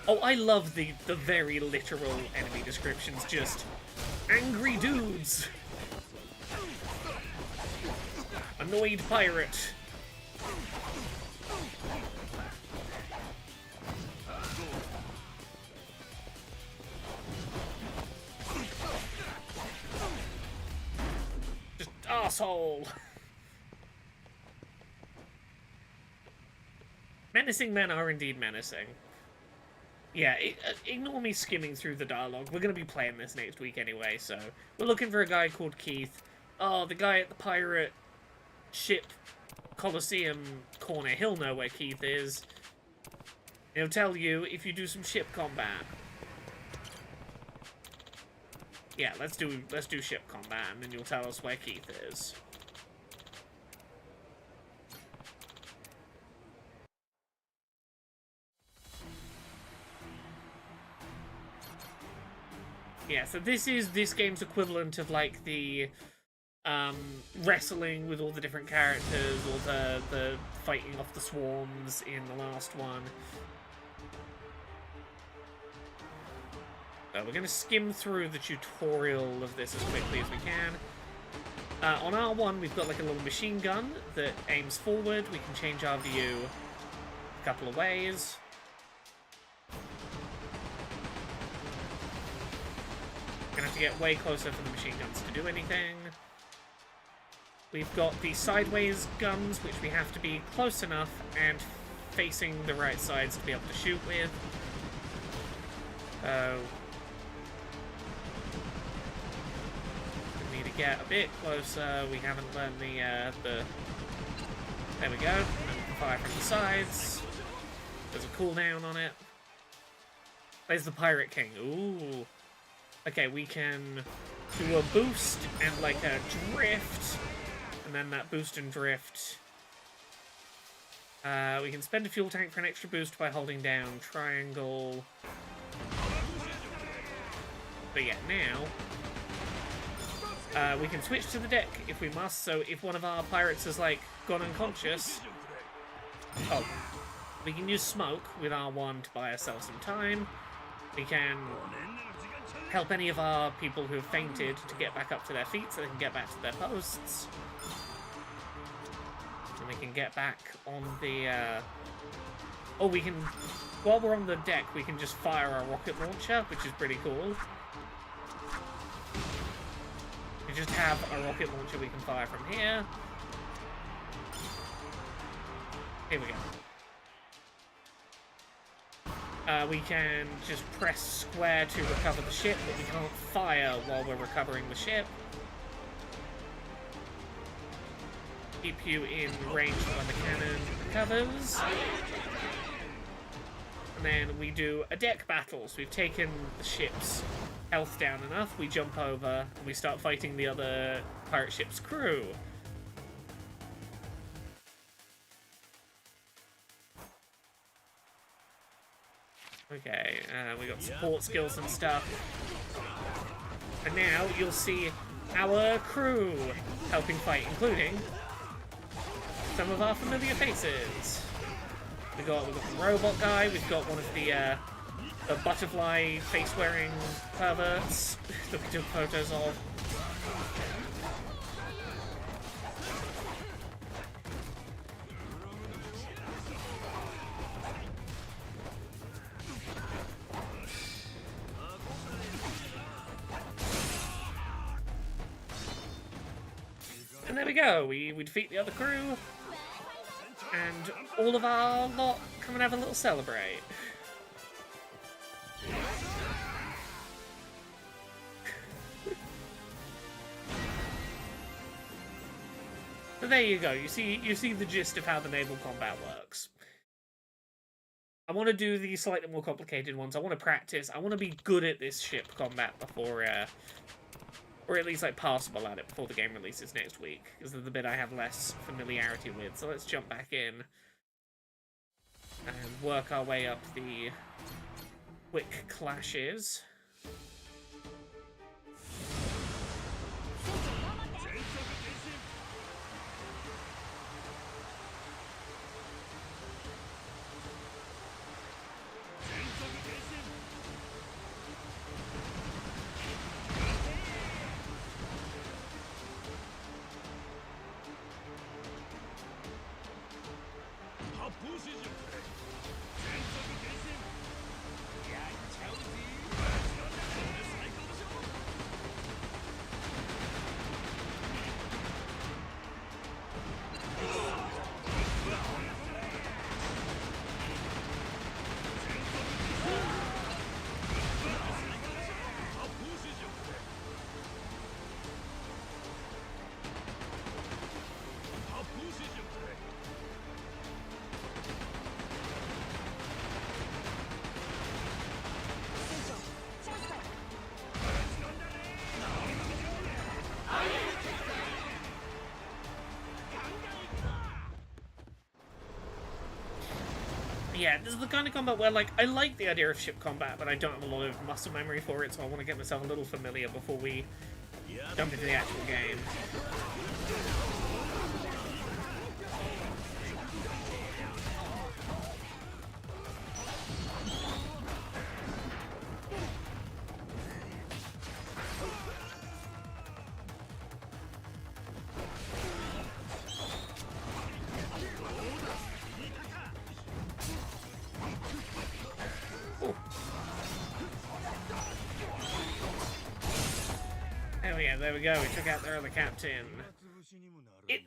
Oh, I love the very literal enemy descriptions. Just angry dudes. Annoyed pirate. Just asshole. Menacing men are indeed menacing. Yeah, ignore me skimming through the dialogue. We're going to be playing this next week anyway, so... We're looking for a guy called Keith. Oh, the guy at the pirate ship Coliseum corner. He'll know where Keith is. He'll tell you if you do some ship combat. Yeah, let's do ship combat, and then you'll tell us where Keith is. Yeah, so this is this game's equivalent of like the wrestling with all the different characters, or the fighting off the swarms in the last one. We're going to skim through the tutorial of this as quickly as we can. On R1, we've got like a little machine gun that aims forward. We can change our view a couple of ways. Gonna have to get way closer for the machine guns to do anything. We've got the sideways guns, which we have to be close enough and facing the right sides to be able to shoot with. We need to get a bit closer. We haven't learned the... There we go. And we can fire from the sides. There's a cooldown on it. There's the Pirate King. Ooh. Okay, we can do a boost and like a drift, and then that boost and drift. We can spend a fuel tank for an extra boost by holding down triangle. But yeah, now we can switch to the deck if we must. So if one of our pirates has like gone unconscious, oh, we can use smoke with R1 to buy ourselves some time. We can help any of our people who have fainted to get back up to their feet so they can get back to their posts. And we can get back on the... Oh, we can... While we're on the deck, we can just fire our rocket launcher, which is pretty cool. We just have a rocket launcher we can fire from here. Here we go. We can just press square to recover the ship, but we can't fire while we're recovering the ship. Keep you in range when the cannon recovers. And then we do a deck battle. So we've taken the ship's health down enough, we jump over, and we start fighting the other pirate ship's crew. Okay, we got support skills and stuff. And now you'll see our crew helping fight, including some of our familiar faces. We've got the robot guy, we've got one of the butterfly face-wearing perverts that we took photos of. And there we go, we defeat the other crew, and all of our lot come and have a little celebrate. So there you go, you see the gist of how the naval combat works. I want to do the slightly more complicated ones, I want to practice, I want to be good at this ship combat before, or at least like passable at it before the game releases next week, because of the bit I have less familiarity with. So let's jump back in and work our way up the quick clashes. Yeah, this is the kind of combat where, like, I like the idea of ship combat, but I don't have a lot of muscle memory for it, so I want to get myself a little familiar before we jump into the actual game. There we go, we took out their other captain.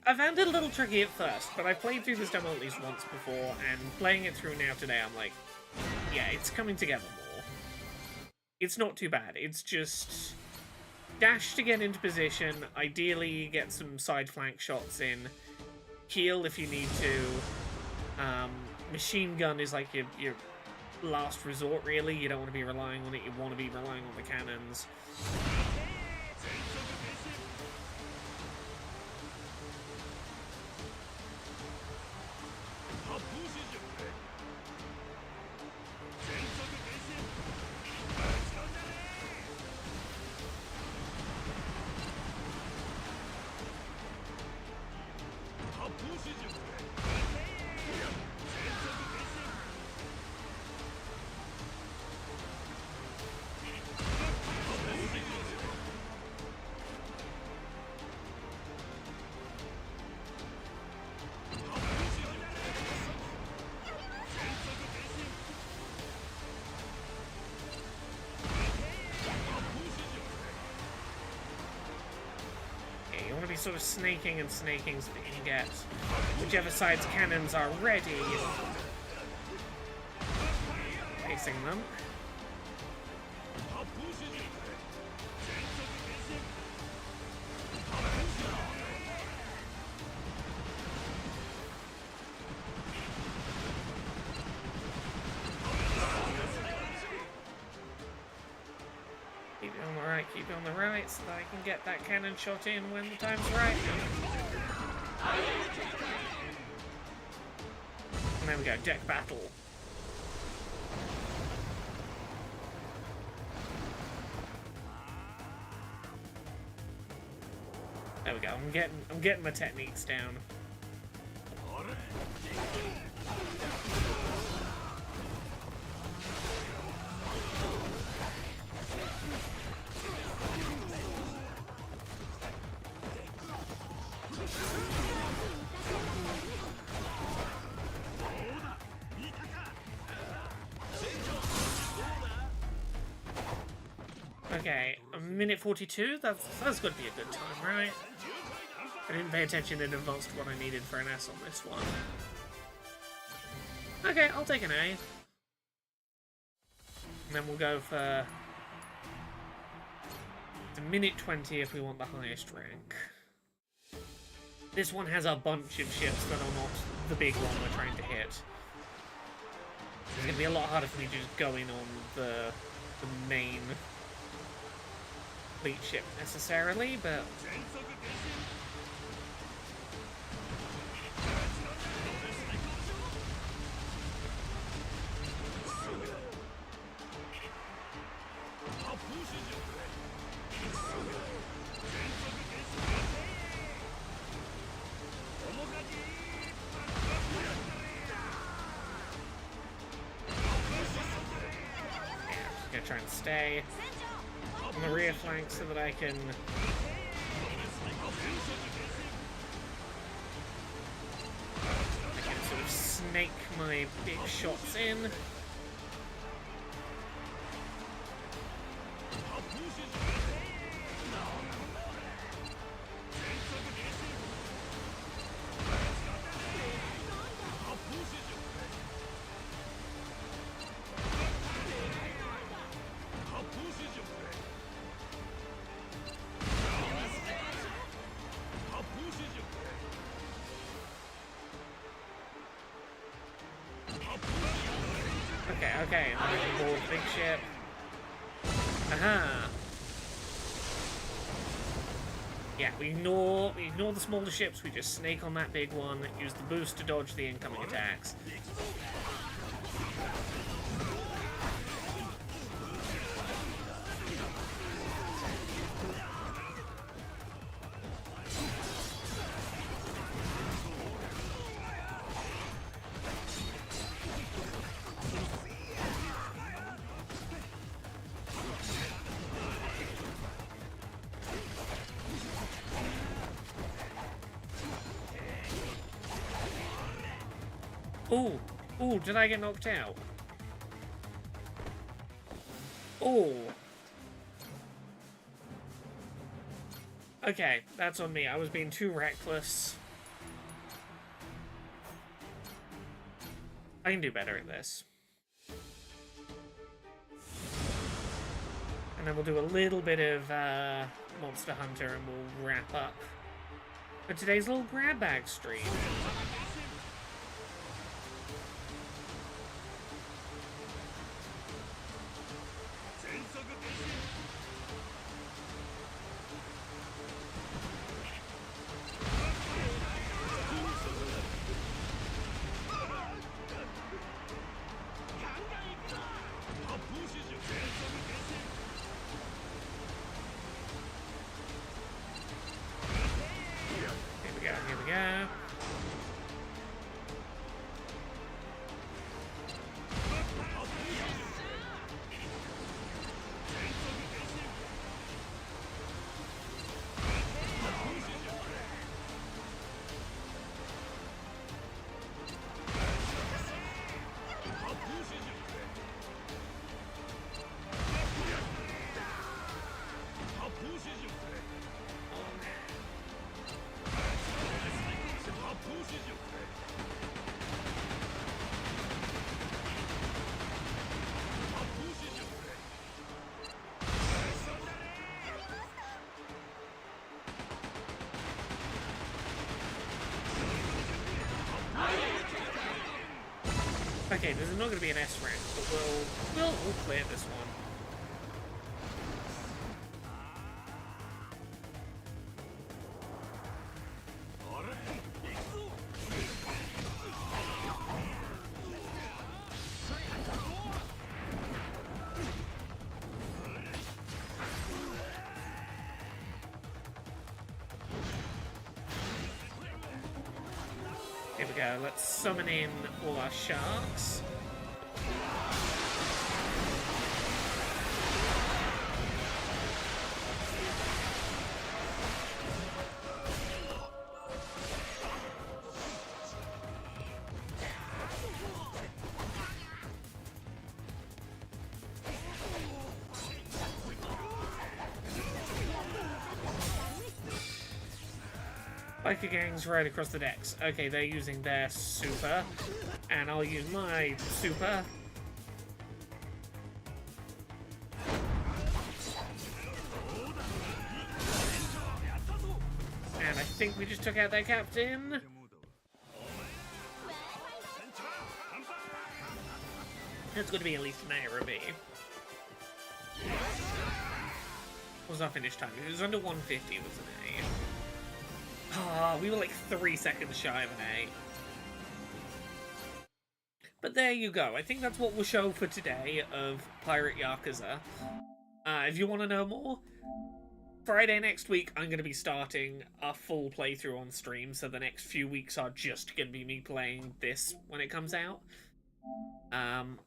I found it a little tricky at first, but I've played through this demo at least once before, and playing it through now today, I'm like, yeah, it's coming together more. It's not too bad, it's just dash to get into position, ideally get some side flank shots in, heal if you need to. Machine gun is like your last resort, really. You don't want to be relying on it, you want to be relying on the cannons. Sort of snaking and snaking so that you can get whichever side's cannons are ready facing them. Keep it on the right so that I can get that cannon shot in when the time's right. And there we go, deck battle. I'm getting my techniques down. Okay, a minute 42? That's got to be a good time, right? I didn't pay attention in advance to what I needed for an S on this one. Okay, I'll take an A. And then we'll go for a minute 20 if we want the highest rank. This one has a bunch of ships that are not the big one we're trying to hit. It's going to be a lot harder for me to just go in on the main fleet ship necessarily, but... try and stay on the rear flank so that I can sort of snake my big shots in. Okay, and then we can board the big ship. Aha! Yeah, we ignore the smaller ships, we just snake on that big one, use the boost to dodge the incoming attacks. Ooh, ooh, did I get knocked out? Ooh. Okay, that's on me. I was being too reckless. I can do better at this. And then we'll do a little bit of Monster Hunter and we'll wrap up for today's little grab bag stream. Here we go. Okay, there's not going to be an S rank, but we'll clear this one. Here we go. Let's summon in all our sharks. Biker gangs right across the decks. Okay, they're using their super, and I'll use my super. And I think we just took out their captain. It's going to be at least an A or a B. What was our finish time? It was under 150, wasn't it? Ah, we were like 3 seconds shy of an A. But there you go. I think that's what we'll show for today of Pirate Yakuza. If you want to know more, Friday next week I'm going to be starting a full playthrough on stream, so the next few weeks are just going to be me playing this when it comes out. I'm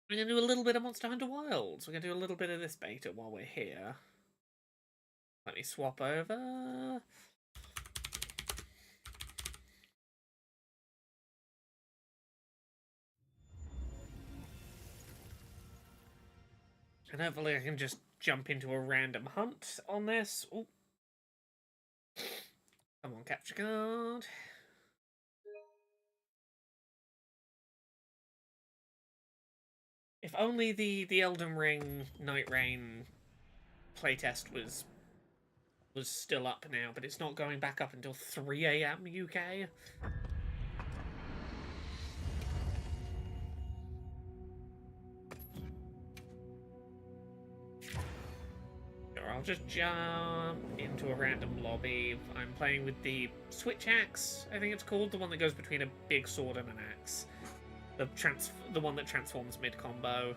going to do a little bit of Monster Hunter Wilds. We're going to do a little bit of this beta while we're here. Let me swap over. And hopefully I can just jump into a random hunt on this. Ooh. Come on, capture card. If only the Elden Ring Night Rain playtest was still up now, but it's not going back up until 3 AM UK. I'll just jump into a random lobby. I'm playing with the switch axe, I think it's called, the one that goes between a big sword and an axe. The one that transforms mid-combo.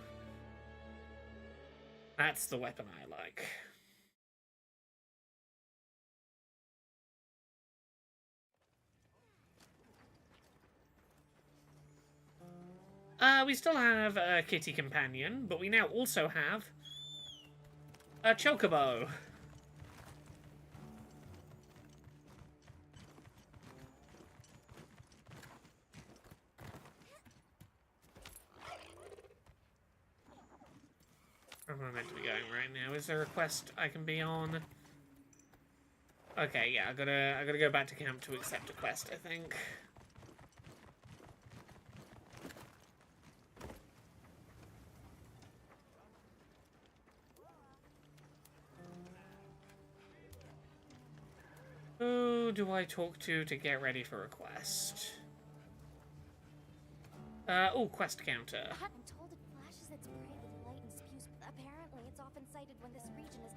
That's the weapon I like. We still have a kitty companion, but we now also have a chocobo. Where am I meant to be going right now? Is there a quest I can be on? Okay, yeah, I gotta go back to camp to accept a quest, I think. Who do I talk to get ready for a quest? Oh, quest counter. I'm told it flashes its prey with light and spews. Apparently, it's often sighted when this region is...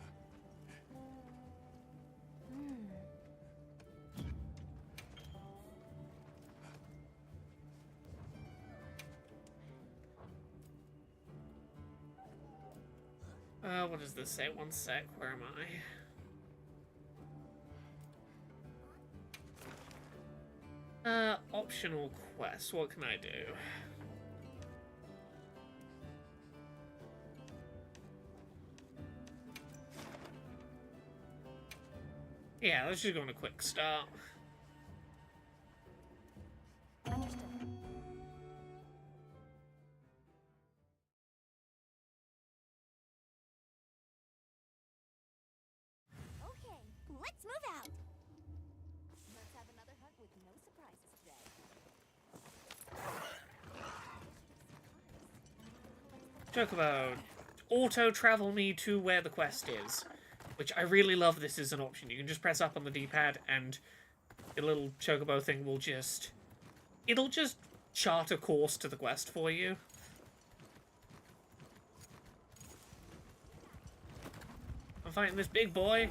What does this say? One sec, where am I? Optional quest, what can I do? Yeah, let's just go on a quick start. Understood. Okay, let's move out. Let's have another hunt with no surprises today. Chocobo, auto-travel me to where the quest is. Which I really love this as an option. You can just press up on the D-pad and the little chocobo thing will just... It'll just chart a course to the quest for you. I'm fighting this big boy.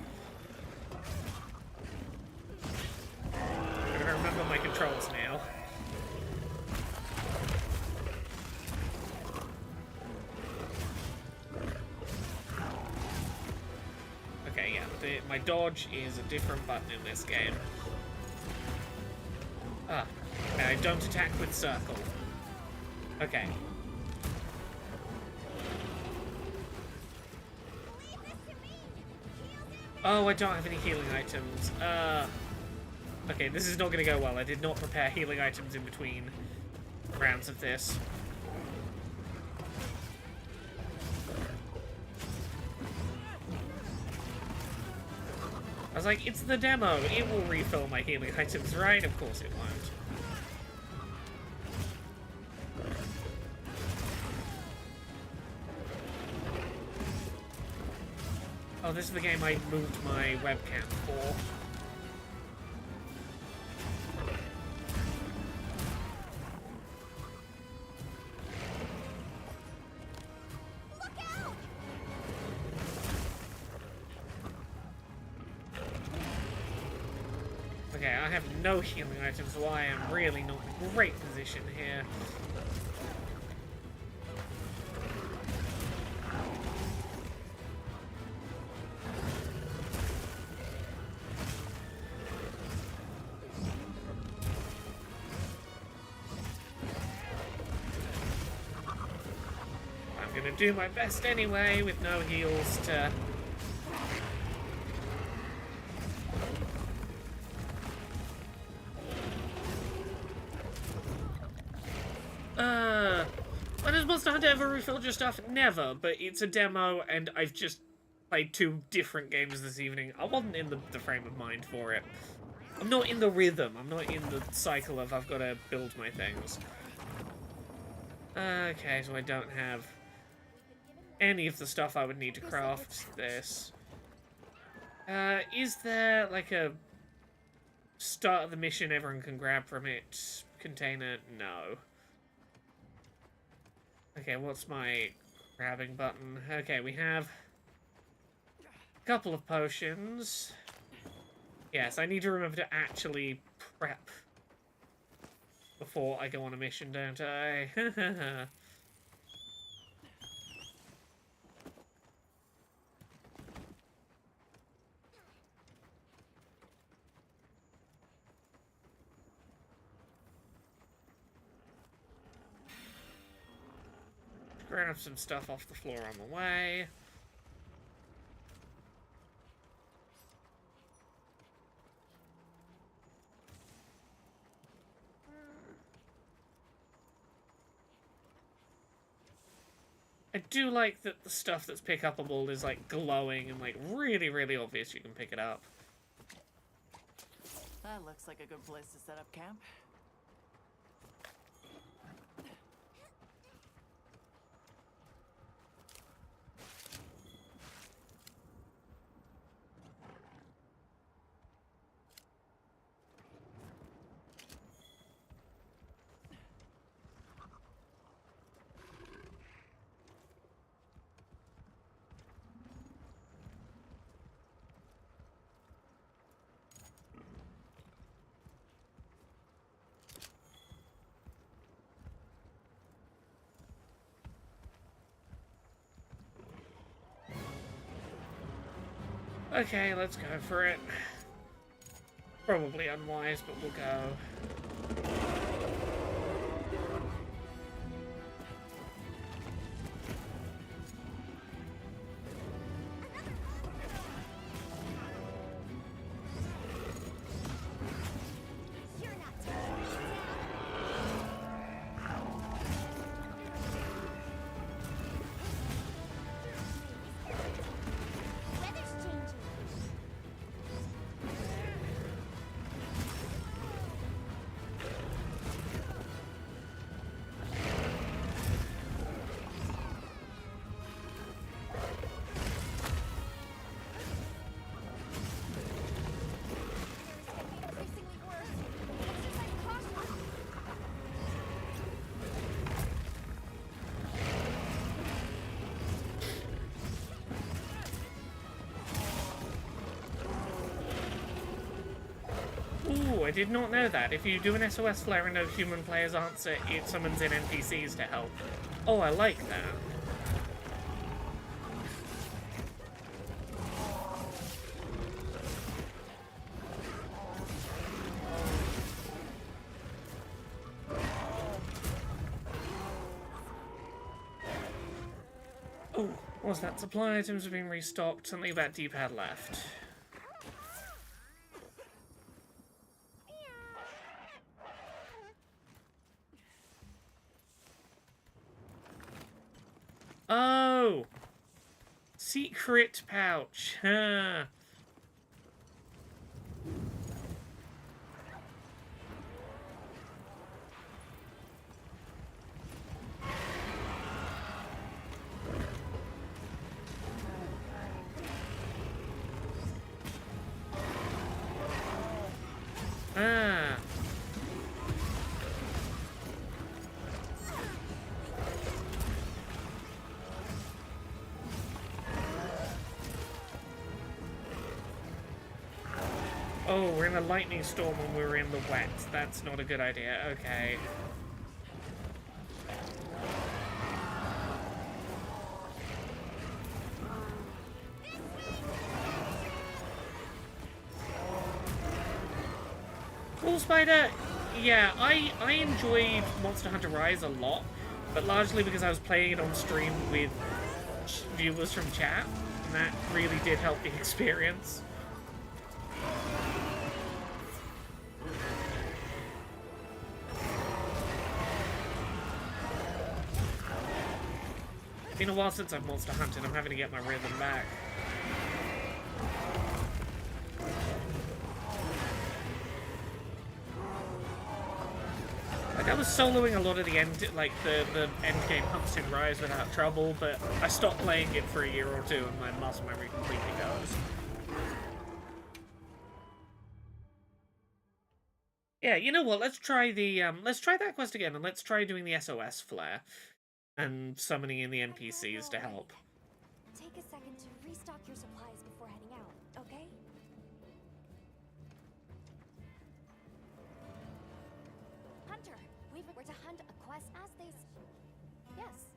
I gotta remember my controls now. Okay, yeah, my dodge is a different button in this game. Ah, now don't attack with circle. Okay. Oh, I don't have any healing items. Okay, this is not going to go well. I did not prepare healing items in between rounds of this. I was like, it's the demo. It will refill my healing items, right? Of course it won't. Oh, this is the game I moved my webcam for. Okay, I have no healing items, so I am really not in a great position here. I'm gonna do my best anyway, with no heals to... When is Monster Hunter ever refilled your stuff? Never, but it's a demo, and I've just played 2 different games this evening. I wasn't in the frame of mind for it. I'm not in the rhythm. I'm not in the cycle of I've got to build my things. Okay, so I don't have any of the stuff I would need to craft this. Is there, like, a start of the mission everyone can grab from it container? No. Okay, what's my grabbing button? Okay, we have a couple of potions. Yes, I need to remember to actually prep before I go on a mission, don't I? Grab some stuff off the floor on the way. I do like that the stuff that's pick-upable is, like, glowing and, like, really, really obvious you can pick it up. That looks like a good place to set up camp. Okay, let's go for it. Probably unwise, but we'll go. You're not taking me down. Weather's changing. Increasingly worse. Exercise caution. Ooh, I did not know that. If you do an SOS flare and no human players answer, it summons in NPCs to help. Oh, I like that. What was that? Supply items have been restocked. Something about D-pad left. Oh! Secret pouch. Huh. Ah. Oh, we're in a lightning storm and we're in the wet. That's not a good idea. Okay. Cool Spider! Yeah, I enjoyed Monster Hunter Rise a lot, but largely because I was playing it on stream with viewers from chat, and that really did help the experience. It's been a while since I've Monster Hunted, I'm having to get my rhythm back. Like, I was soloing a lot of the end, like, the end game hunts in Rise without trouble, but I stopped playing it for a year or two and my muscle memory completely goes. Yeah, you know what, let's try that quest again, and let's try doing the SOS flare. And summoning in the NPCs to help. Take a second to restock your supplies before heading out, okay? Hunter, we're to hunt a quest as they... Yes.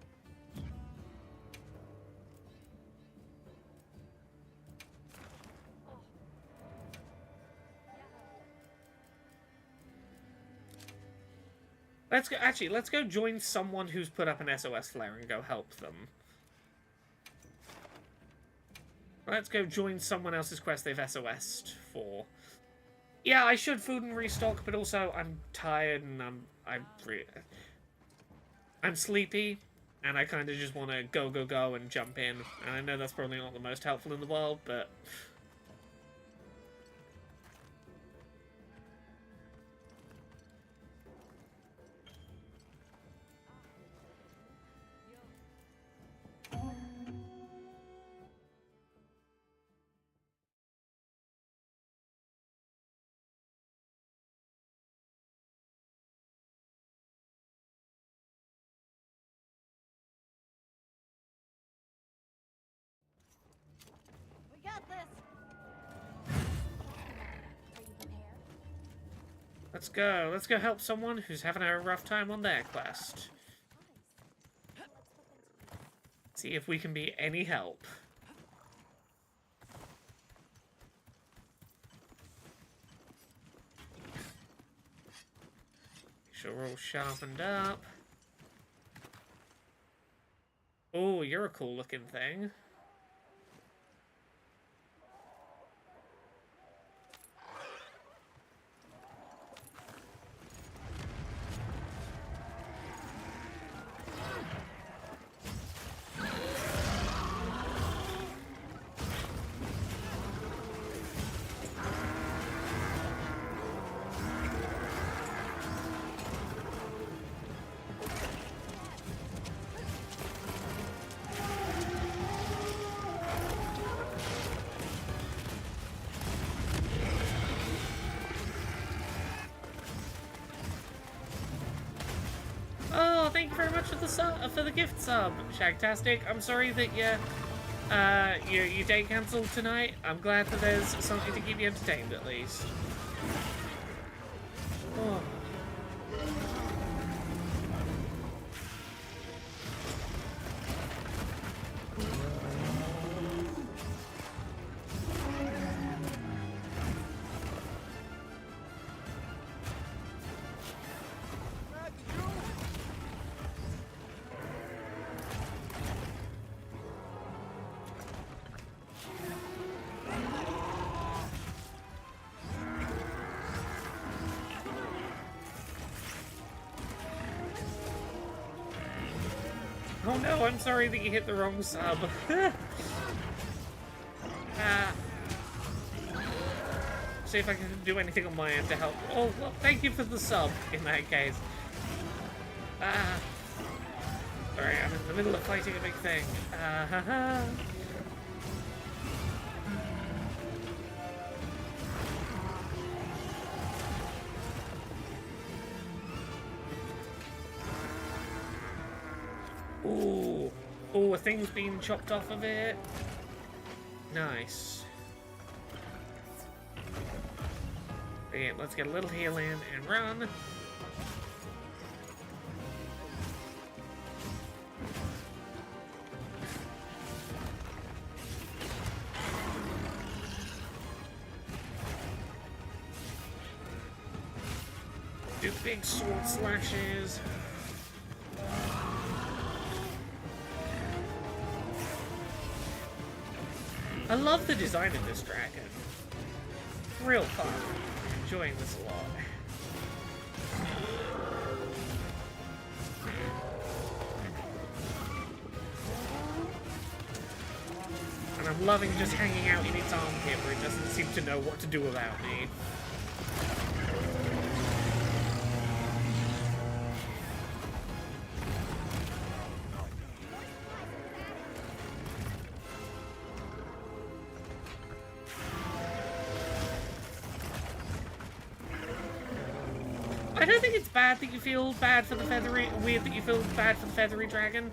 Let's go join someone who's put up an SOS flare and go help them. Let's go join someone else's quest they've SOS'd for. Yeah, I should food and restock, but also I'm tired and I'm sleepy, and I kind of just want to go and jump in. And I know that's probably not the most helpful in the world, but... We got this! Are you prepared? Let's go help someone who's having a rough time on their quest. See if we can be any help. Make sure we're all sharpened up. Oh, you're a cool looking thing. Oh, thank you very much for the gift sub, Shagtastic. I'm sorry that your day cancelled tonight. I'm glad that there's something to keep you entertained at least. Oh. Oh no, I'm sorry that you hit the wrong sub. See if I can do anything on my end to help. Oh, well, thank you for the sub in that case. Sorry, I'm in the middle of fighting a big thing. Ooh. Ooh, a thing's being chopped off of it. Nice. Okay, let's get a little heal in and run. Do big sword slashes. I love the design of this dragon. Real fun. Enjoying this a lot. And I'm loving just hanging out in its armpit where it doesn't seem to know what to do about me. I don't think it's bad that you feel bad for the feathery... Weird that you feel bad for the feathery dragon.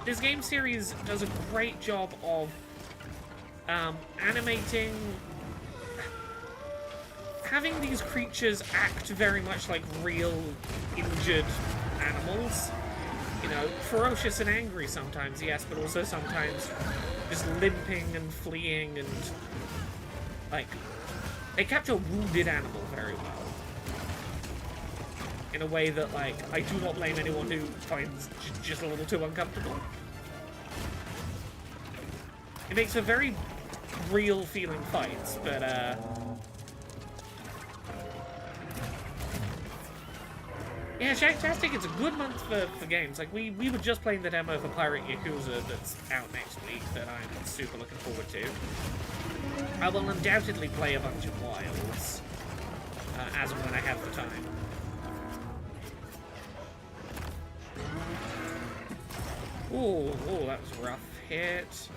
This game series does a great job of animating... having these creatures act very much like real injured animals. You know, ferocious and angry sometimes, yes, but also sometimes just limping and fleeing and... like, they capture a wounded animal very well. In a way that, like, I do not blame anyone who finds just a little too uncomfortable. It makes for very real feeling fights, but, yeah, Shanktastic, it's a good month for games. Like, we were just playing the demo for Pirate Yakuza that's out next week that I'm super looking forward to. I will undoubtedly play a bunch of Wilds, as and when I have the time. Ooh, that was a rough hit.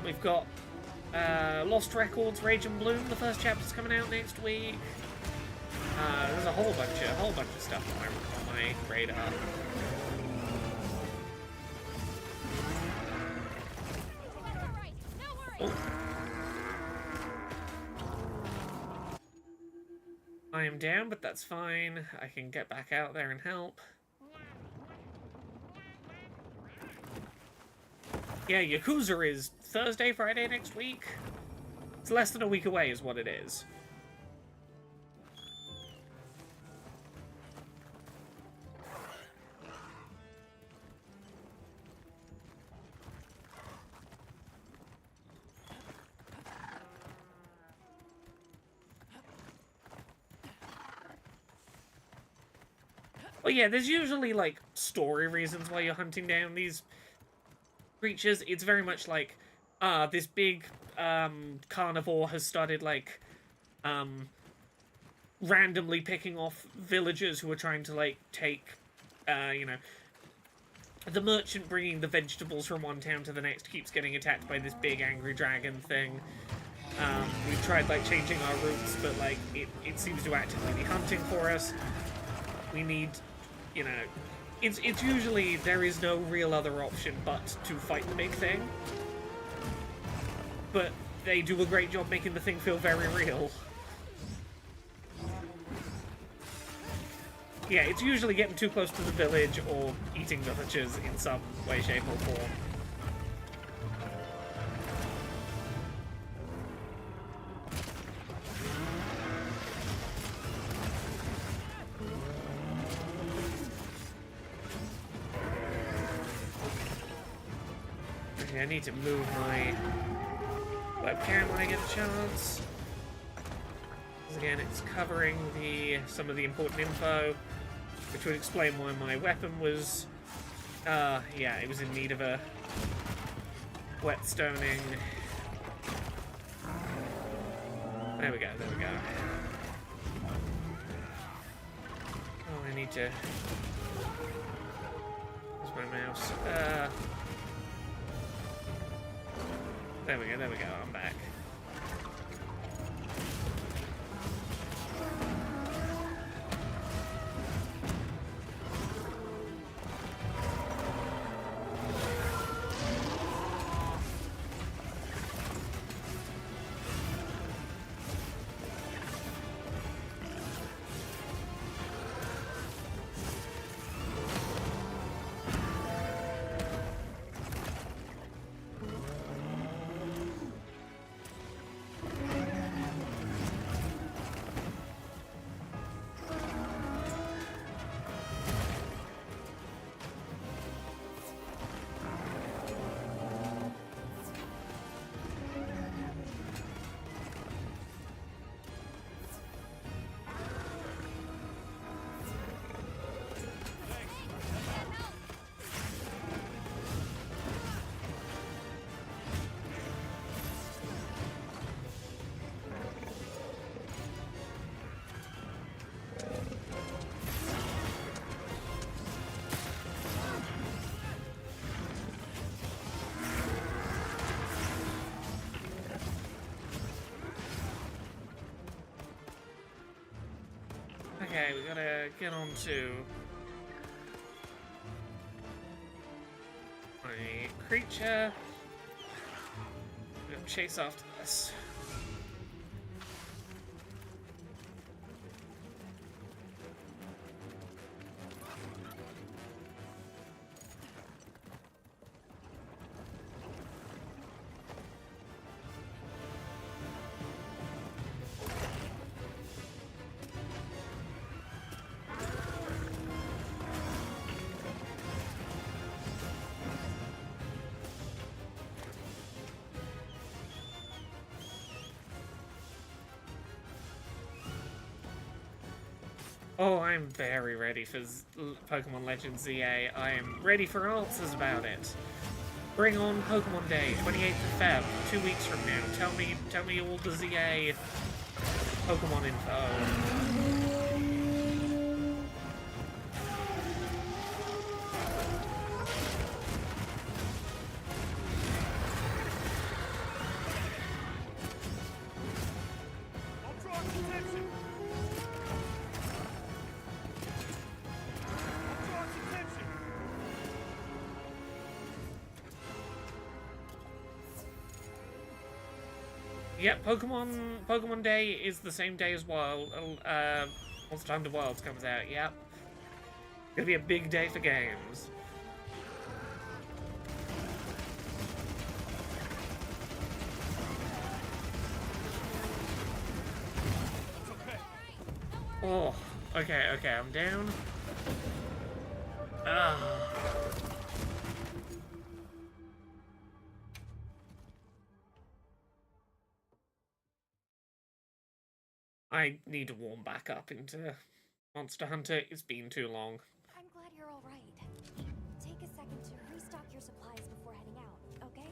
We've got Lost Records, Rage and Bloom. The first chapter's coming out next week. There's a whole bunch of stuff on my radar. Oh. I am down, but that's fine. I can get back out there and help. Yeah, Yakuza is Thursday, Friday next week. It's less than a week away is what it is. Well, yeah, there's usually, like, story reasons why you're hunting down these creatures. It's very much like, this big, carnivore has started, like, randomly picking off villagers who are trying to, like, take, you know, the merchant bringing the vegetables from one town to the next keeps getting attacked by this big angry dragon thing. We've tried, like, changing our routes, but, like, it seems to actively be hunting for us. We need, you know, it's usually there is no real other option but to fight the big thing. But they do a great job making the thing feel very real. Yeah, it's usually getting too close to the village or eating villagers in some way, shape, or form. I need to move my webcam when I get a chance. Because again, it's covering some of the important info. which would explain why my weapon was, yeah, it was in need of a whetstoning. There we go, there we go. Oh, I need to... Where's my mouse? There we go, I'm back. Okay, we gotta get on to my creature. We're gonna chase after this. Oh, I'm very ready for Pokemon Legends ZA. I am ready for answers about it. Bring on Pokemon Day, 28th of Feb, 2 weeks from now. Tell me all the ZA Pokemon info. Yep, Pokemon Day is the same day as Monster Hunter Wilds comes out. Yep, gonna be a big day for games. Oh, okay, I'm down. I need to warm back up into Monster Hunter. It's been too long. I'm glad you're all right. Take a second to restock your supplies before heading out, okay?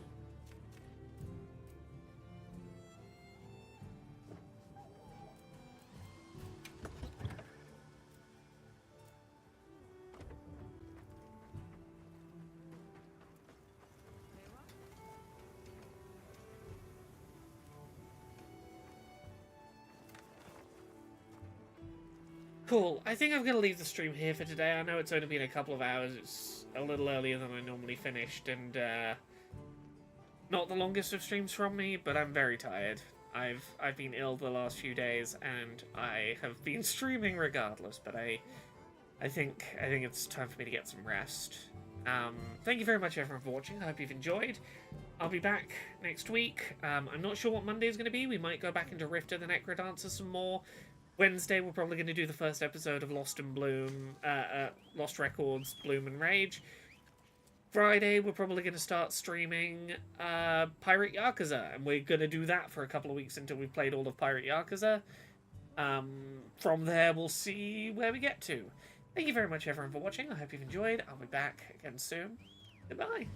Cool. I think I'm going to leave the stream here for today. I know it's only been a couple of hours. It's a little earlier than I normally finished, and not the longest of streams from me, but I'm very tired. I've been ill the last few days, and I have been streaming regardless, but I think it's time for me to get some rest. Thank you very much, everyone, for watching. I hope you've enjoyed. I'll be back next week. I'm not sure what Monday is going to be. We might go back into Rift of the Necrodancer some more. Wednesday, we're probably going to do the first episode of Lost Records, Bloom and Rage. Friday, we're probably going to start streaming Pirate Yakuza, and we're going to do that for a couple of weeks until we've played all of Pirate Yakuza. From there, we'll see where we get to. Thank you very much, everyone, for watching. I hope you've enjoyed. I'll be back again soon. Goodbye.